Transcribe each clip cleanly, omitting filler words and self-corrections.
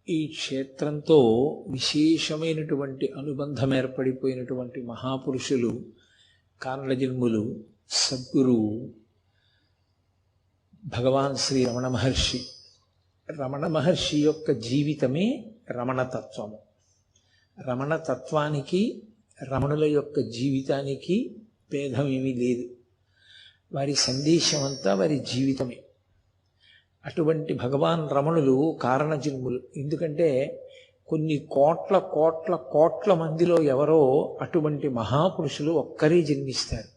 ఈ క్షేత్రంతో విశేషమైనటువంటి అనుబంధం ఏర్పడిపోయినటువంటి మహాపురుషులు కారణజన్ములు సద్గురువు భగవాన్ శ్రీ రమణ మహర్షి. రమణ మహర్షి యొక్క జీవితమే రమణతత్వము. రమణతత్వానికి రమణుల యొక్క జీవితానికి భేదమేమీ లేదు. వారి సందేశం అంతా వారి జీవితమే. అటువంటి భగవాన్ రమణులు కారణజన్ములు. ఎందుకంటే కొన్ని కోట్ల కోట్ల కోట్ల మందిలో ఎవరో అటువంటి మహాపురుషులు ఒక్కరే జన్మిస్తారు.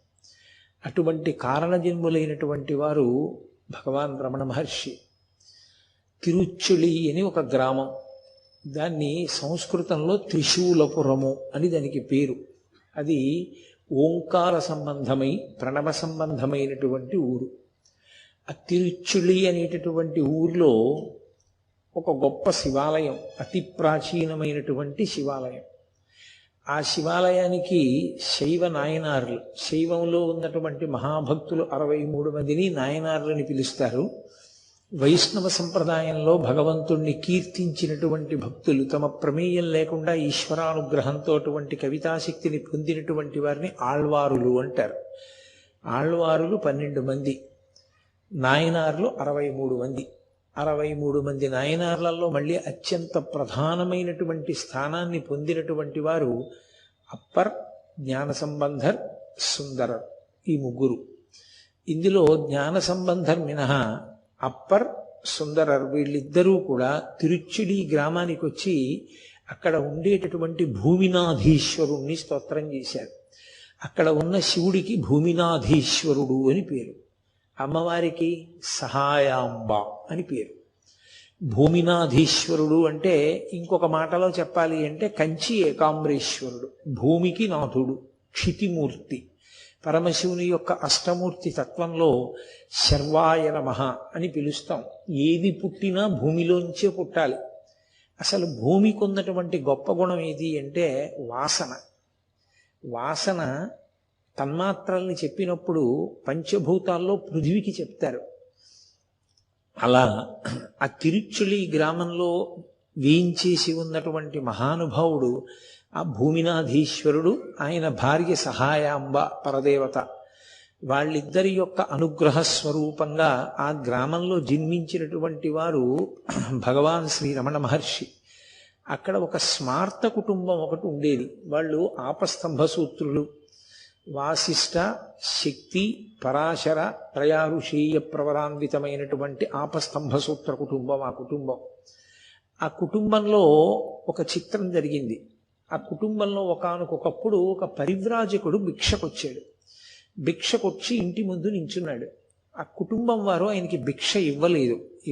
అటువంటి కారణజన్ములైనటువంటి వారు భగవాన్ రమణ మహర్షి. తిరుచుళి అని ఒక గ్రామం, దాన్ని సంస్కృతంలో త్రిశూలపురము అని దానికి పేరు. అది ఓంకార సంబంధమై ప్రణవ సంబంధమైనటువంటి ఊరు. ఆ తిరుచుళి అనేటటువంటి ఊర్లో ఒక గొప్ప శివాలయం, అతి ప్రాచీనమైనటువంటి శివాలయం. ఆ శివాలయానికి శైవ నాయనార్లు, శైవంలో ఉన్నటువంటి మహాభక్తులు 63 మందిని నాయనార్లని పిలుస్తారు. వైష్ణవ సంప్రదాయంలో భగవంతుణ్ణి కీర్తించినటువంటి భక్తులు, తమ ప్రమేయం లేకుండా ఈశ్వరానుగ్రహంతో అటువంటి కవితాశక్తిని పొందినటువంటి వారిని ఆళ్వారులు అంటారు. ఆళ్వారులు 12 మంది, నాయనార్లు 63 మంది. 63 మంది నాయనార్లలో మళ్ళీ అత్యంత ప్రధానమైనటువంటి స్థానాన్ని పొందినటువంటి వారు అప్పర్, జ్ఞాన సంబంధర్, సుందరర్, ఈ ముగ్గురు. ఇందులో జ్ఞాన సంబంధర్ మినహా అప్పర్, సుందరర్ వీళ్ళిద్దరూ కూడా తిరుచుళి గ్రామానికి వచ్చి అక్కడ ఉండేటటువంటి భూమినాధీశ్వరుణ్ణి స్తోత్రం చేశారు. అక్కడ ఉన్న శివుడికి భూమినాధీశ్వరుడు అని పేరు, అమ్మవారికి సహాయాంబ అని పేరు. భూమినాధీశ్వరుడు అంటే ఇంకొక మాటలో చెప్పాలి అంటే కంచి ఏకాంబరేశ్వరుడు, భూమికి నాథుడు, క్షితిమూర్తి. పరమశివుని యొక్క అష్టమూర్తి తత్వంలో శర్వాయ నమః అని పిలుస్తాం. ఏది పుట్టినా భూమిలోంచే పుట్టాలి. అసలు భూమికి ఉన్నటువంటి గొప్ప గుణం ఏది అంటే వాసన. వాసన తన్మాత్రల్ని చెప్పినప్పుడు పంచభూతాల్లో పృథివికి చెప్తారు. అలా ఆ తిరుచుళి గ్రామంలో వేయించేసి ఉన్నటువంటి మహానుభావుడు ఆ భూమినాధీశ్వరుడు, ఆయన భార్య సహాయాంబ పరదేవత. వాళ్ళిద్దరి యొక్క అనుగ్రహ స్వరూపంగా ఆ గ్రామంలో జన్మించినటువంటి వారు భగవాన్ శ్రీ రమణ మహర్షి. అక్కడ ఒక స్మార్త కుటుంబం ఒకటి ఉండేది. వాళ్ళు ఆపస్తంభ సూత్రులు. వాసిష్ఠ, శక్తి, పరాశర, త్రయారుషేయ ప్రవరాన్వితమైనటువంటి ఆపస్తంభ సూత్ర కుటుంబం ఆ కుటుంబం. ఆ కుటుంబంలో ఒక చిత్రం జరిగింది. ఆ కుటుంబంలో ఒకానొకప్పుడు ఒక పరివ్రాజకుడు భిక్షకొచ్చాడు. భిక్షకొచ్చి ఇంటి ముందు నించున్నాడు. ఆ కుటుంబం వారు ఆయనకి భిక్ష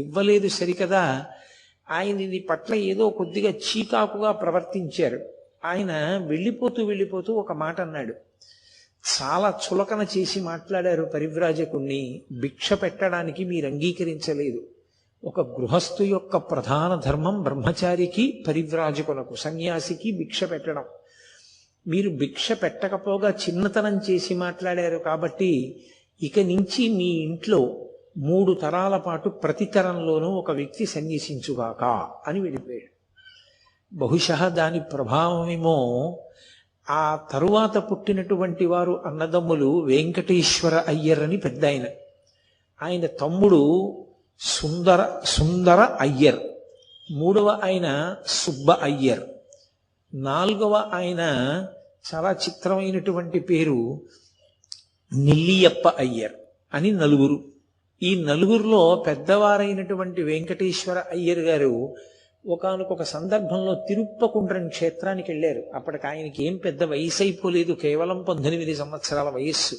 ఇవ్వలేదు సరికదా, ఆయనది పట్ల ఏదో కొద్దిగా చీకాకుగా ప్రవర్తించారు. ఆయన వెళ్ళిపోతూ ఒక మాట అన్నాడు. చాలా చులకన చేసి మాట్లాడారు పరివ్రాజకుణ్ణి. భిక్ష పెట్టడానికి మీరు అంగీకరించలేదు. ఒక గృహస్థు యొక్క ప్రధాన ధర్మం బ్రహ్మచారికి, పరివ్రాజకులకు, సన్యాసికి భిక్ష పెట్టడం. మీరు భిక్ష పెట్టకపోగా చిన్నతనం చేసి మాట్లాడారు కాబట్టి ఇక నుంచి మీ ఇంట్లో 3 తరాల పాటు ప్రతి తరంలోనూ ఒక వ్యక్తి సన్యసించుగాక అని వెళ్ళిపోయాడు. బహుశः దాని ప్రభావమేమో ఆ తరువాత పుట్టినటువంటి వారు అన్నదమ్ములు వెంకటేశ్వర అయ్యర్ అని పెద్ద ఆయన, ఆయన తమ్ముడు సుందర అయ్యర్, 3వ ఆయన సుబ్బ అయ్యర్, 4వ ఆయన చాలా చిత్రమైనటువంటి పేరు నెల్లియప్ప అయ్యర్ అని 4. ఈ 4లో పెద్దవారైనటువంటి వెంకటేశ్వర అయ్యర్ గారు ఒకానొక సందర్భంలో తిరుప్పకుండ్రం క్షేత్రానికి వెళ్ళారు. అప్పటికి ఆయనకి ఏం పెద్ద వయసు అయిపోలేదు, కేవలం 19 సంవత్సరాల వయస్సు.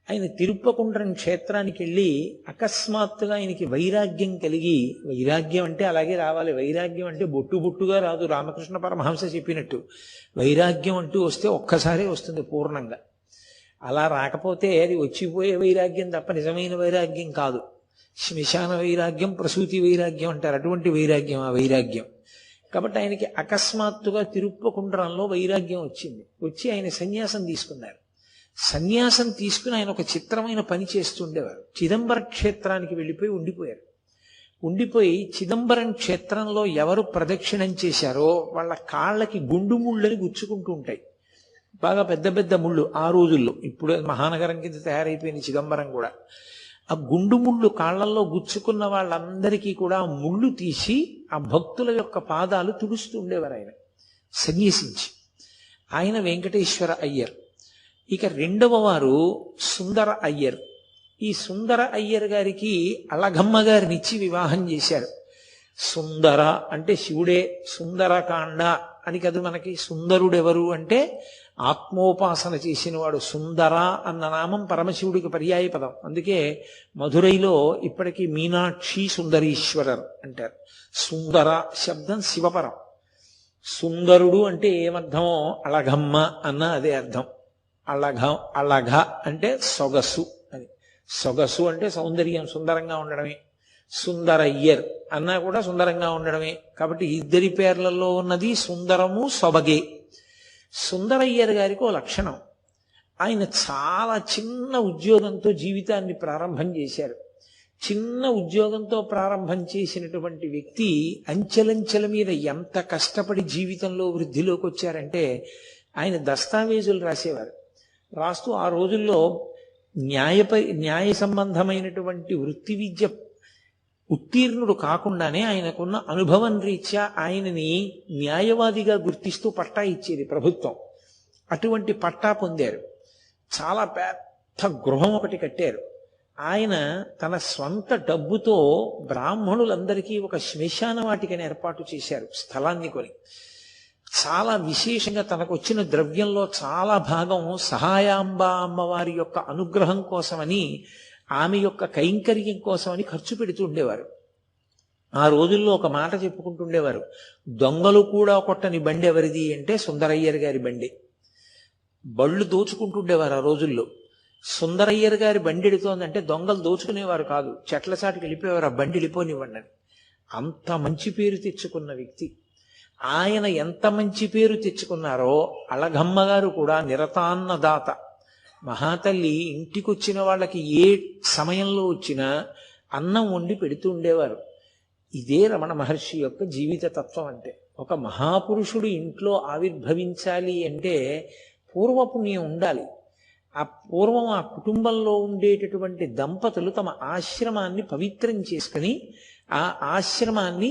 ఆయన తిరుప్పకుండ్రం క్షేత్రానికి వెళ్ళి అకస్మాత్తుగా ఆయనకి వైరాగ్యం కలిగి, వైరాగ్యం అంటే అలాగే రావాలి, వైరాగ్యం అంటే బొట్టుగా రాదు. రామకృష్ణ పరమహంస చెప్పినట్టు వైరాగ్యం అంటూ వస్తే ఒక్కసారే వస్తుంది పూర్ణంగా. అలా రాకపోతే అది వచ్చిపోయే వైరాగ్యం తప్ప నిజమైన వైరాగ్యం కాదు. శ్మశాన వైరాగ్యం, ప్రసూతి వైరాగ్యం అంటారు, అటువంటి వైరాగ్యం ఆ వైరాగ్యం. కాబట్టి ఆయనకి అకస్మాత్తుగా తిరుప్పకుండ్రంలో వైరాగ్యం వచ్చి ఆయన సన్యాసం తీసుకున్నారు. సన్యాసం తీసుకుని ఆయన ఒక చిత్రమైన పని చేస్తుండేవారు. చిదంబర క్షేత్రానికి వెళ్ళిపోయి ఉండిపోయారు. ఉండిపోయి చిదంబరం క్షేత్రంలో ఎవరు ప్రదక్షిణం చేశారో వాళ్ళ కాళ్ళకి గుండు ముళ్ళని గుచ్చుకుంటూ ఉంటాయి. బాగా పెద్ద పెద్ద ముళ్ళు ఆ రోజుల్లో. ఇప్పుడు మహానగరం కింద తయారైపోయింది చిదంబరం కూడా. ఆ గుండు ముళ్ళు కాళ్లల్లో గుచ్చుకున్న వాళ్ళందరికీ కూడా ముళ్ళు తీసి ఆ భక్తుల యొక్క పాదాలు తుడుస్తూ ఉండేవారు ఆయన సన్యసించి. ఆయన వెంకటేశ్వర అయ్యర్. ఇక రెండవ వారు సుందర అయ్యర్. ఈ సుందర అయ్యర్ గారికి అళగమ్మ గారినిచ్చి వివాహం చేశారు. సుందర అంటే శివుడే, సుందరకాండ అని కదా మనకి. సుందరుడెవరు అంటే ఆత్మోపాసన చేసినవాడు. సుందర అన్న నామం పరమశివుడికి పర్యాయ పదం. అందుకే మధురైలో ఇప్పటికీ మీనాక్షి సుందరీశ్వరర్ అంటారు. సుందర శబ్దం శివపరం. సుందరుడు అంటే ఏమర్థమో అళగమ్మ అన్న అదే అర్థం. అళఘ అంటే సొగసు అని. సొగసు అంటే సౌందర్యం, సుందరంగా ఉండడమే. సుందరయ్యర్ అన్నా కూడా సుందరంగా ఉండడమే. కాబట్టి ఇద్దరి పేర్లలో ఉన్నది సుందరము, సొబగే. సుందరయ్యర్ గారికి ఓ లక్షణం. ఆయన చాలా చిన్న ఉద్యోగంతో జీవితాన్ని ప్రారంభం చేశారు. చిన్న ఉద్యోగంతో ప్రారంభం చేసినటువంటి వ్యక్తి అంచెలంచెల మీద ఎంత కష్టపడి జీవితంలో వృద్ధిలోకి వచ్చారంటే, ఆయన దస్తావేజులు రాసేవారు. రాస్తూ ఆ రోజుల్లో న్యాయ సంబంధమైనటువంటి వృత్తి విద్య ఉత్తీర్ణుడు కాకుండానే ఆయనకున్న అనుభవం రీత్యా ఆయనని న్యాయవాదిగా గుర్తిస్తూ పట్టా ఇచ్చేది ప్రభుత్వం. అటువంటి పట్టా పొందారు. చాలా పెద్ద గృహం ఒకటి కట్టారు. ఆయన తన స్వంత డబ్బుతో బ్రాహ్మణులందరికీ ఒక శ్మశాన వాటికని ఏర్పాటు చేశారు, స్థలాన్ని కొని. చాలా విశేషంగా తనకు వచ్చిన ద్రవ్యంలో చాలా భాగం సహాయాంబ అమ్మవారి యొక్క అనుగ్రహం కోసమని, ఆమె యొక్క కైంకర్యం కోసమని ఖర్చు పెడుతూ ఉండేవారు. ఆ రోజుల్లో ఒక మాట చెప్పుకుంటుండేవారు, దొంగలు కూడా కొట్టని బండి ఎవరిది అంటే సుందరయ్యర్ గారి బండి. బళ్ళు దోచుకుంటుండేవారు ఆ రోజుల్లో. సుందరయ్యర్ గారి బండి ఎడుతోందంటే దొంగలు దోచుకునేవారు కాదు, చెట్ల చాటుకు వెళ్ళిపోయేవారు, ఆ బండి వెళ్ళిపోనివ్వండి అని. అంత మంచి పేరు తెచ్చుకున్న వ్యక్తి. ఆయన ఎంత మంచి పేరు తెచ్చుకున్నారో అళగమ్మ గారు కూడా నిరతాన్నదాత. మహాతల్లి ఇంటికొచ్చిన వాళ్ళకి ఏ సమయంలో వచ్చినా అన్నం వండి పెడుతూ ఉండేవారు. ఇదే రమణ మహర్షి యొక్క జీవిత తత్వం అంటే. ఒక మహాపురుషుడు ఇంట్లో ఆవిర్భవించాలి అంటే పూర్వపుణ్యం ఉండాలి. ఆ పూర్వం ఆ కుటుంబంలో ఉండేటటువంటి దంపతులు తమ ఆశ్రమాన్ని పవిత్రం చేసుకుని ఆ ఆశ్రమాన్ని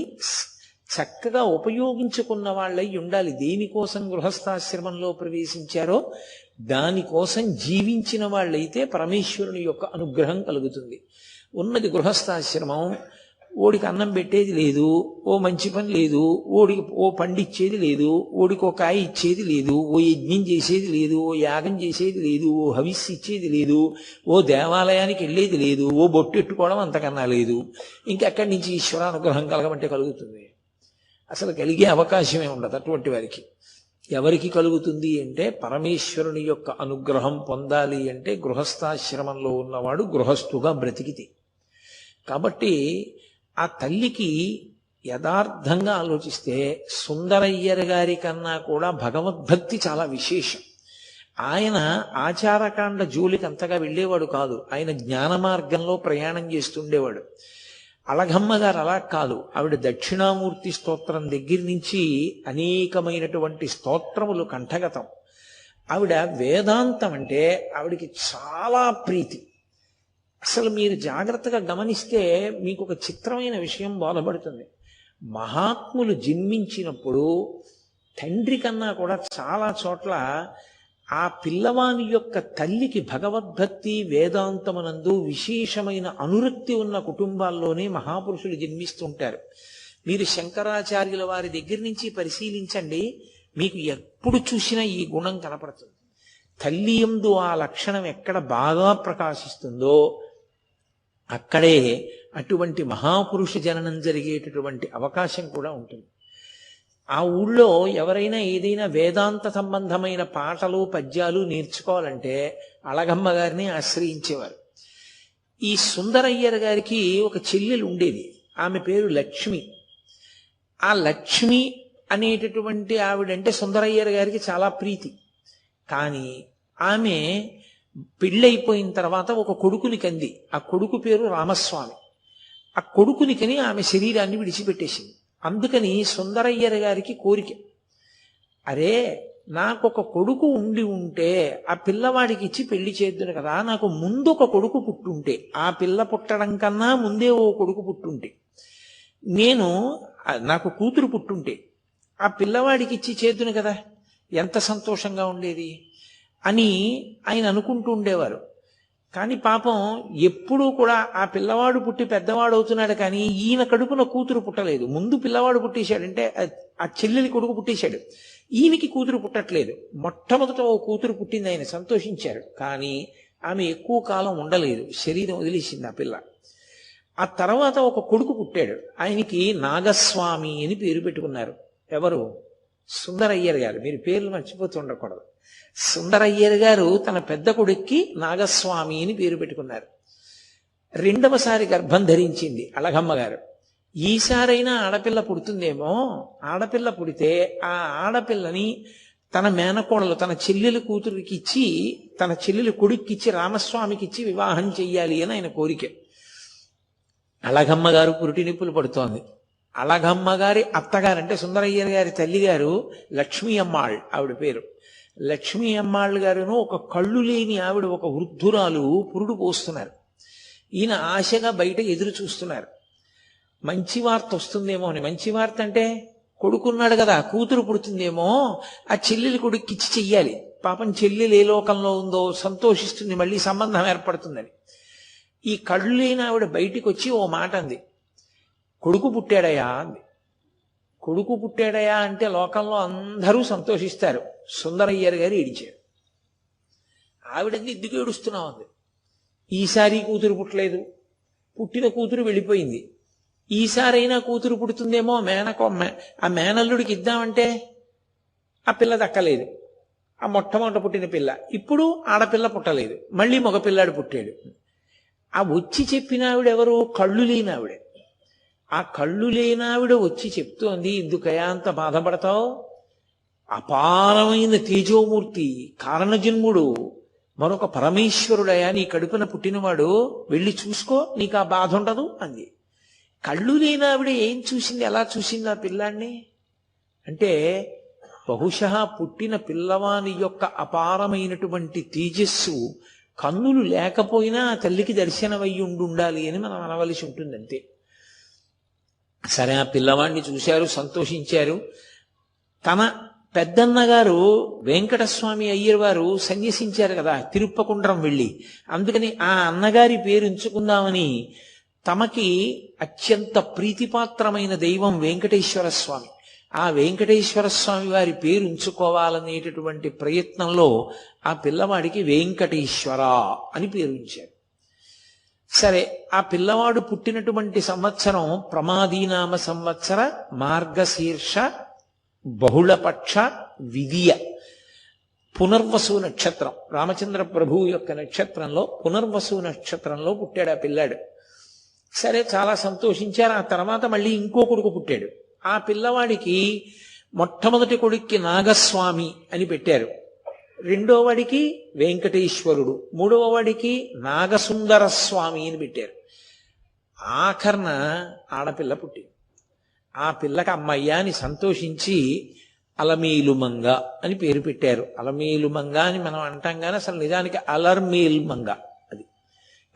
చక్కగా ఉపయోగించుకున్న వాళ్ళై ఉండాలి. దేనికోసం గృహస్థాశ్రమంలో ప్రవేశించారో దానికోసం జీవించిన వాళ్ళైతే పరమేశ్వరుని యొక్క అనుగ్రహం కలుగుతుంది. ఉన్నది గృహస్థాశ్రమం, ఓడికి అన్నం పెట్టేది లేదు, ఓ మంచి పని లేదు, ఓడికి ఓ పండిచ్చేది లేదు, ఓడికి ఓ కాయ ఇచ్చేది లేదు, ఓ యజ్ఞం చేసేది లేదు, ఓ యాగం చేసేది లేదు, ఓ హవిస్సు ఇచ్చేది లేదు, ఓ దేవాలయానికి వెళ్ళేది లేదు, ఓ బొట్టెట్టుకోవడం అంతకన్నా లేదు. ఇంకెక్కడి నుంచి ఈశ్వరానుగ్రహం కలగమంటే కలుగుతుంది? అసలు కలిగే అవకాశమే ఉండదు అటువంటి వారికి. ఎవరికి కలుగుతుంది అంటే పరమేశ్వరుని యొక్క అనుగ్రహం పొందాలి అంటే గృహస్థాశ్రమంలో ఉన్నవాడు గృహస్థుగా బ్రతికితే. కాబట్టి ఆ తల్లికి యథార్థంగా ఆలోచిస్తే సుందరయ్యర్ గారి కన్నా కూడా భగవద్భక్తి చాలా విశేషం. ఆయన ఆచారకాండ జోలికి అంతగా వెళ్ళేవాడు కాదు, ఆయన జ్ఞాన మార్గంలో ప్రయాణం చేస్తుండేవాడు. అళగమ్మ గారు అలా కాదు. ఆవిడ దక్షిణామూర్తి స్తోత్రం దగ్గర నుంచి అనేకమైనటువంటి స్తోత్రములు కంఠగతం. ఆవిడ వేదాంతం అంటే ఆవిడికి చాలా ప్రీతి. అసలు మీరు జాగ్రత్తగా గమనిస్తే మీకు ఒక చిత్రమైన విషయం బోధపడుతుంది. మహాత్ములు జన్మించినప్పుడు తండ్రి కన్నా కూడా చాలా చోట్ల ఆ పిల్లవాని యొక్క తల్లికి భగవద్భక్తి వేదాంతమునందు విశేషమైన అనురక్తి ఉన్న కుటుంబాల్లోనే మహాపురుషులు జన్మిస్తుంటారు. మీరు శంకరాచార్యుల వారి దగ్గర నుంచి పరిశీలించండి, మీకు ఎప్పుడు చూసినా ఈ గుణం కనపడుతుంది. తల్లి యందు ఆ లక్షణం ఎక్కడ బాగా ప్రకాశిస్తుందో అక్కడే అటువంటి మహాపురుష జననం జరిగేటటువంటి అవకాశం కూడా ఉంటుంది. ఆ ఊళ్ళో ఎవరైనా ఏదైనా వేదాంత సంబంధమైన పాటలు పద్యాలు నేర్చుకోవాలంటే అళగమ్మ గారిని ఆశ్రయించేవారు. ఈ సుందరయ్యర్ గారికి ఒక చెల్లెలు ఉండేది, ఆమె పేరు లక్ష్మి. ఆ లక్ష్మి అనేటటువంటి ఆవిడంటే సుందరయ్యర్ గారికి చాలా ప్రీతి. కానీ ఆమె పెళ్ళైపోయిన తర్వాత ఒక కొడుకుని కంది. ఆ కొడుకు పేరు రామస్వామి. ఆ కొడుకునికని ఆమె శరీరాన్ని విడిచిపెట్టేసింది. అందుకని సుందరయ్యర్ గారికి కోరిక, అరే నాకొక కొడుకు ఉండి ఉంటే ఆ పిల్లవాడికి ఇచ్చి పెళ్లి చేద్దును కదా, నాకు ముందు ఒక కొడుకు పుట్టుంటే, ఆ పిల్ల పుట్టడం కన్నా ముందే ఓ కొడుకు పుట్టుంటే, నాకు కూతురు పుట్టుంటే ఆ పిల్లవాడికి ఇచ్చి చేద్దును కదా, ఎంత సంతోషంగా ఉండేది అని ఆయన అనుకుంటూ ఉండేవారు. కానీ పాపం ఎప్పుడూ కూడా ఆ పిల్లవాడు పుట్టి పెద్దవాడు అవుతున్నాడు, కానీ ఈయన కడుపున కూతురు పుట్టలేదు. ముందు పిల్లవాడు పుట్టేశాడంటే ఆ చెల్లెలి కొడుకు పుట్టేశాడు, ఈయనకి కూతురు పుట్టట్లేదు. మొట్టమొదట ఓ కూతురు పుట్టింది, ఆయన సంతోషించారు. కానీ ఆమె ఎక్కువ కాలం ఉండలేదు, శరీరం వదిలేసింది ఆ పిల్ల. ఆ తర్వాత ఒక కొడుకు పుట్టాడు, ఆయనకి నాగస్వామి అని పేరు పెట్టుకున్నారు. ఎవరు? సుందరయ్యర్ గారు. మీరు పేర్లు మర్చిపోతూ ఉండకూడదు. సుందరయ్యర్ గారు తన పెద్ద కొడుక్కి నాగస్వామి అని పేరు పెట్టుకున్నారు. రెండవసారి గర్భం ధరించింది అళగమ్మ గారు. ఈసారైనా ఆడపిల్ల పుడుతుందేమో, ఆడపిల్ల పుడితే ఆ ఆడపిల్లని తన మేనకోడలు తన చెల్లెలి కూతురికి ఇచ్చి, తన చెల్లెలి కొడుక్కిచ్చి రామస్వామికి ఇచ్చి వివాహం చెయ్యాలి అని ఆయన కోరిక. అళగమ్మ గారు పురిటి నిప్పులు పడుతోంది. అళగమ్మ గారి అత్తగారు అంటే సుందరయ్యర్ గారి తల్లిగారు లక్ష్మీ అమ్మాళ్, ఆవిడ పేరు. లక్ష్మీ అమ్మాళ్ గారును ఒక కళ్ళు లేని ఆవిడ, ఒక వృద్ధురాలు పురుడు పోస్తున్నారు. ఈయన ఆశగా బయట ఎదురు చూస్తున్నారు, మంచి వార్త వస్తుందేమో అని. మంచి వార్త అంటే కొడుకున్నాడు కదా, కూతురు పుడుతుందేమో, ఆ చెల్లెలి కొడుక్కిచ్చి చెయ్యాలి, పాపం చెల్లెలు ఏ లోకంలో ఉందో సంతోషిస్తుంది, మళ్ళీ సంబంధం ఏర్పడుతుందని. ఈ కళ్ళు లేని ఆవిడ బయటికి వచ్చి ఓ మాట అంది, కొడుకు పుట్టాడయా అంది. కొడుకు పుట్టాడయా అంటే లోకంలో అందరూ సంతోషిస్తారు, సుందరయ్యర్ గారు ఏడిచారు. ఆవిడంది ఎందుకు ఏడుస్తున్నావు అంది. ఈసారి కూతురు పుట్టలేదు, పుట్టిన కూతురు వెళ్ళిపోయింది, ఈసారైనా కూతురు పుడుతుందేమో, ఆ మేనల్లుడికి ఇద్దామంటే ఆ పిల్ల దక్కలేదు, ఆ మొట్టమొదట పుట్టిన పిల్ల. ఇప్పుడు ఆడపిల్ల పుట్టలేదు, మళ్ళీ మగపిల్లాడు పుట్టాడు. ఆ వచ్చి చెప్పిన ఆవిడెవరు? కళ్ళు లేనావిడే. ఆ కళ్ళు లేనావిడ వచ్చి చెప్తోంది, ఎందుకయా అంత బాధపడతావు, అపారమైన తేజోమూర్తి, కారణజన్ముడు, మరొక పరమేశ్వరుడయా నీ కడుపున పుట్టినవాడు, వెళ్ళి చూసుకో, నీకు ఆ బాధ ఉండదు అంది. కళ్ళు లేనావిడ ఏం చూసింది, ఎలా చూసింది ఆ పిల్లాన్ని అంటే, బహుశా పుట్టిన పిల్లవాని యొక్క అపారమైనటువంటి తేజస్సు కన్నులు లేకపోయినా ఆ తల్లికి దర్శనమయ్యి ఉండాలి అని మనం అనవలసి ఉంటుంది, అంతే. సరే, ఆ పిల్లవాడిని చూశారు, సంతోషించారు. తన పెద్దన్నగారు వెంకటస్వామి అయ్యర్ వారు సన్యసించారు కదా తిరుప్పకుండ్రం వెళ్ళి, అందుకని ఆ అన్నగారి పేరు ఉంచుకుందామని తమకి అత్యంత ప్రీతిపాత్రమైన దైవం వెంకటేశ్వర స్వామి, ఆ వెంకటేశ్వర స్వామి వారి పేరు ఉంచుకోవాలనేటటువంటి ప్రయత్నంలో ఆ పిల్లవాడికి వెంకటేశ్వర అని పేరు ఉంచారు. సరే, ఆ పిల్లవాడు పుట్టినటువంటి సంవత్సరం ప్రమాదీనామ సంవత్సర మార్గశీర్ష బహుళపక్ష విదియ, పునర్వసు నక్షత్రం, రామచంద్ర ప్రభువు యొక్క నక్షత్రంలో పునర్వసు నక్షత్రంలో పుట్టాడు ఆ పిల్లాడు. సరే, చాలా సంతోషించారు. ఆ తర్వాత మళ్ళీ ఇంకో కొడుకు పుట్టాడు. ఆ పిల్లవాడికి మొట్టమొదటి కొడుక్కి నాగస్వామి అని పెట్టారు, రెండో వాడికి వెంకటేశ్వరుడు, మూడవ వాడికి నాగసుందర స్వామి అని పెట్టారు. ఆఖరణ ఆడపిల్ల పుట్టింది. ఆ పిల్లకి అమ్మయ్య అని సంతోషించి అలమేలుమంగ అని పేరు పెట్టారు. అలమేలుమంగ అని మనం అంటాం కానీ అసలు నిజానికి అలర్మేల్మంగ అది,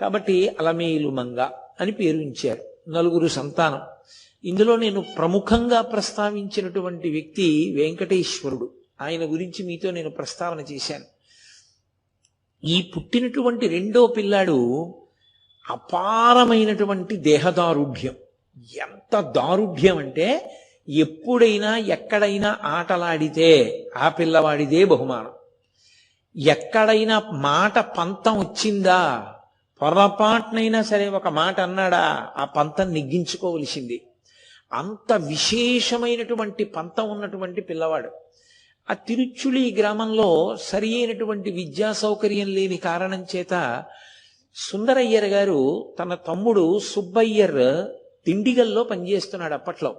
కాబట్టి అలమేలుమంగ అని పేరు ఇచ్చారు. 9 సంతానం. ఇందులో నేను ప్రముఖంగా ప్రస్తావించినటువంటి వ్యక్తి వెంకటేశ్వరుడు. ఆయన గురించి మీతో నేను ప్రస్తావన చేశాను. ఈ పుట్టినటువంటి రెండో పిల్లాడు అపారమైనటువంటి దేహదారుఢ్యం. ఎంత దారుఢ్యం అంటే, ఎప్పుడైనా ఎక్కడైనా ఆటలాడితే ఆ పిల్లవాడిదే బహుమానం. ఎక్కడైనా మాట పంతం వచ్చిందా, పొరపాటునైనా సరే ఒక మాట అన్నాడా, ఆ పంతం నెగ్గించుకోవలసింది. అంత విశేషమైనటువంటి పంతం ఉన్నటువంటి పిల్లవాడు. ఆ తిరుచులి గ్రామంలో సరి అయినటువంటి విద్యా సౌకర్యం లేని కారణం చేత సుందరయ్యర్ గారు తన తమ్ముడు సుబ్బయ్యర్ దిండిగల్లో పనిచేస్తున్నాడు. అప్పట్లో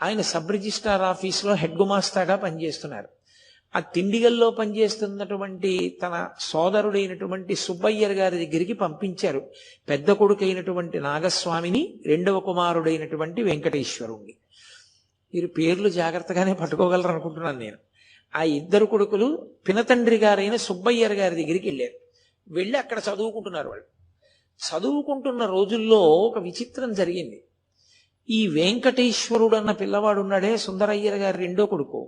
ఆయన సబ్ రిజిస్ట్రార్ ఆఫీస్లో హెడ్ గుమాస్తాగా పనిచేస్తున్నారు. ఆ తిండిగల్లో పనిచేస్తున్నటువంటి తన సోదరుడైనటువంటి సుబ్బయ్యర్ గారి దగ్గరికి పంపించారు పెద్ద కొడుకైనటువంటి నాగస్వామిని, రెండవ కుమారుడైనటువంటి వెంకటేశ్వరుణ్ణి. మీరు పేర్లు జాగ్రత్తగానే పట్టుకోగలరు అనుకుంటున్నాను నేను. ఆ ఇద్దరు కొడుకులు పినతండ్రి గారైన సుబ్బయ్యర్ గారి దగ్గరికి వెళ్ళారు. వెళ్ళి అక్కడ చదువుకుంటున్నారు. వాళ్ళు చదువుకుంటున్న రోజుల్లో ఒక విచిత్రం జరిగింది. ఈ వెంకటేశ్వరుడు అన్న పిల్లవాడు ఉన్నాడే, సుందరయ్యర్ గారి రెండో కొడుకు,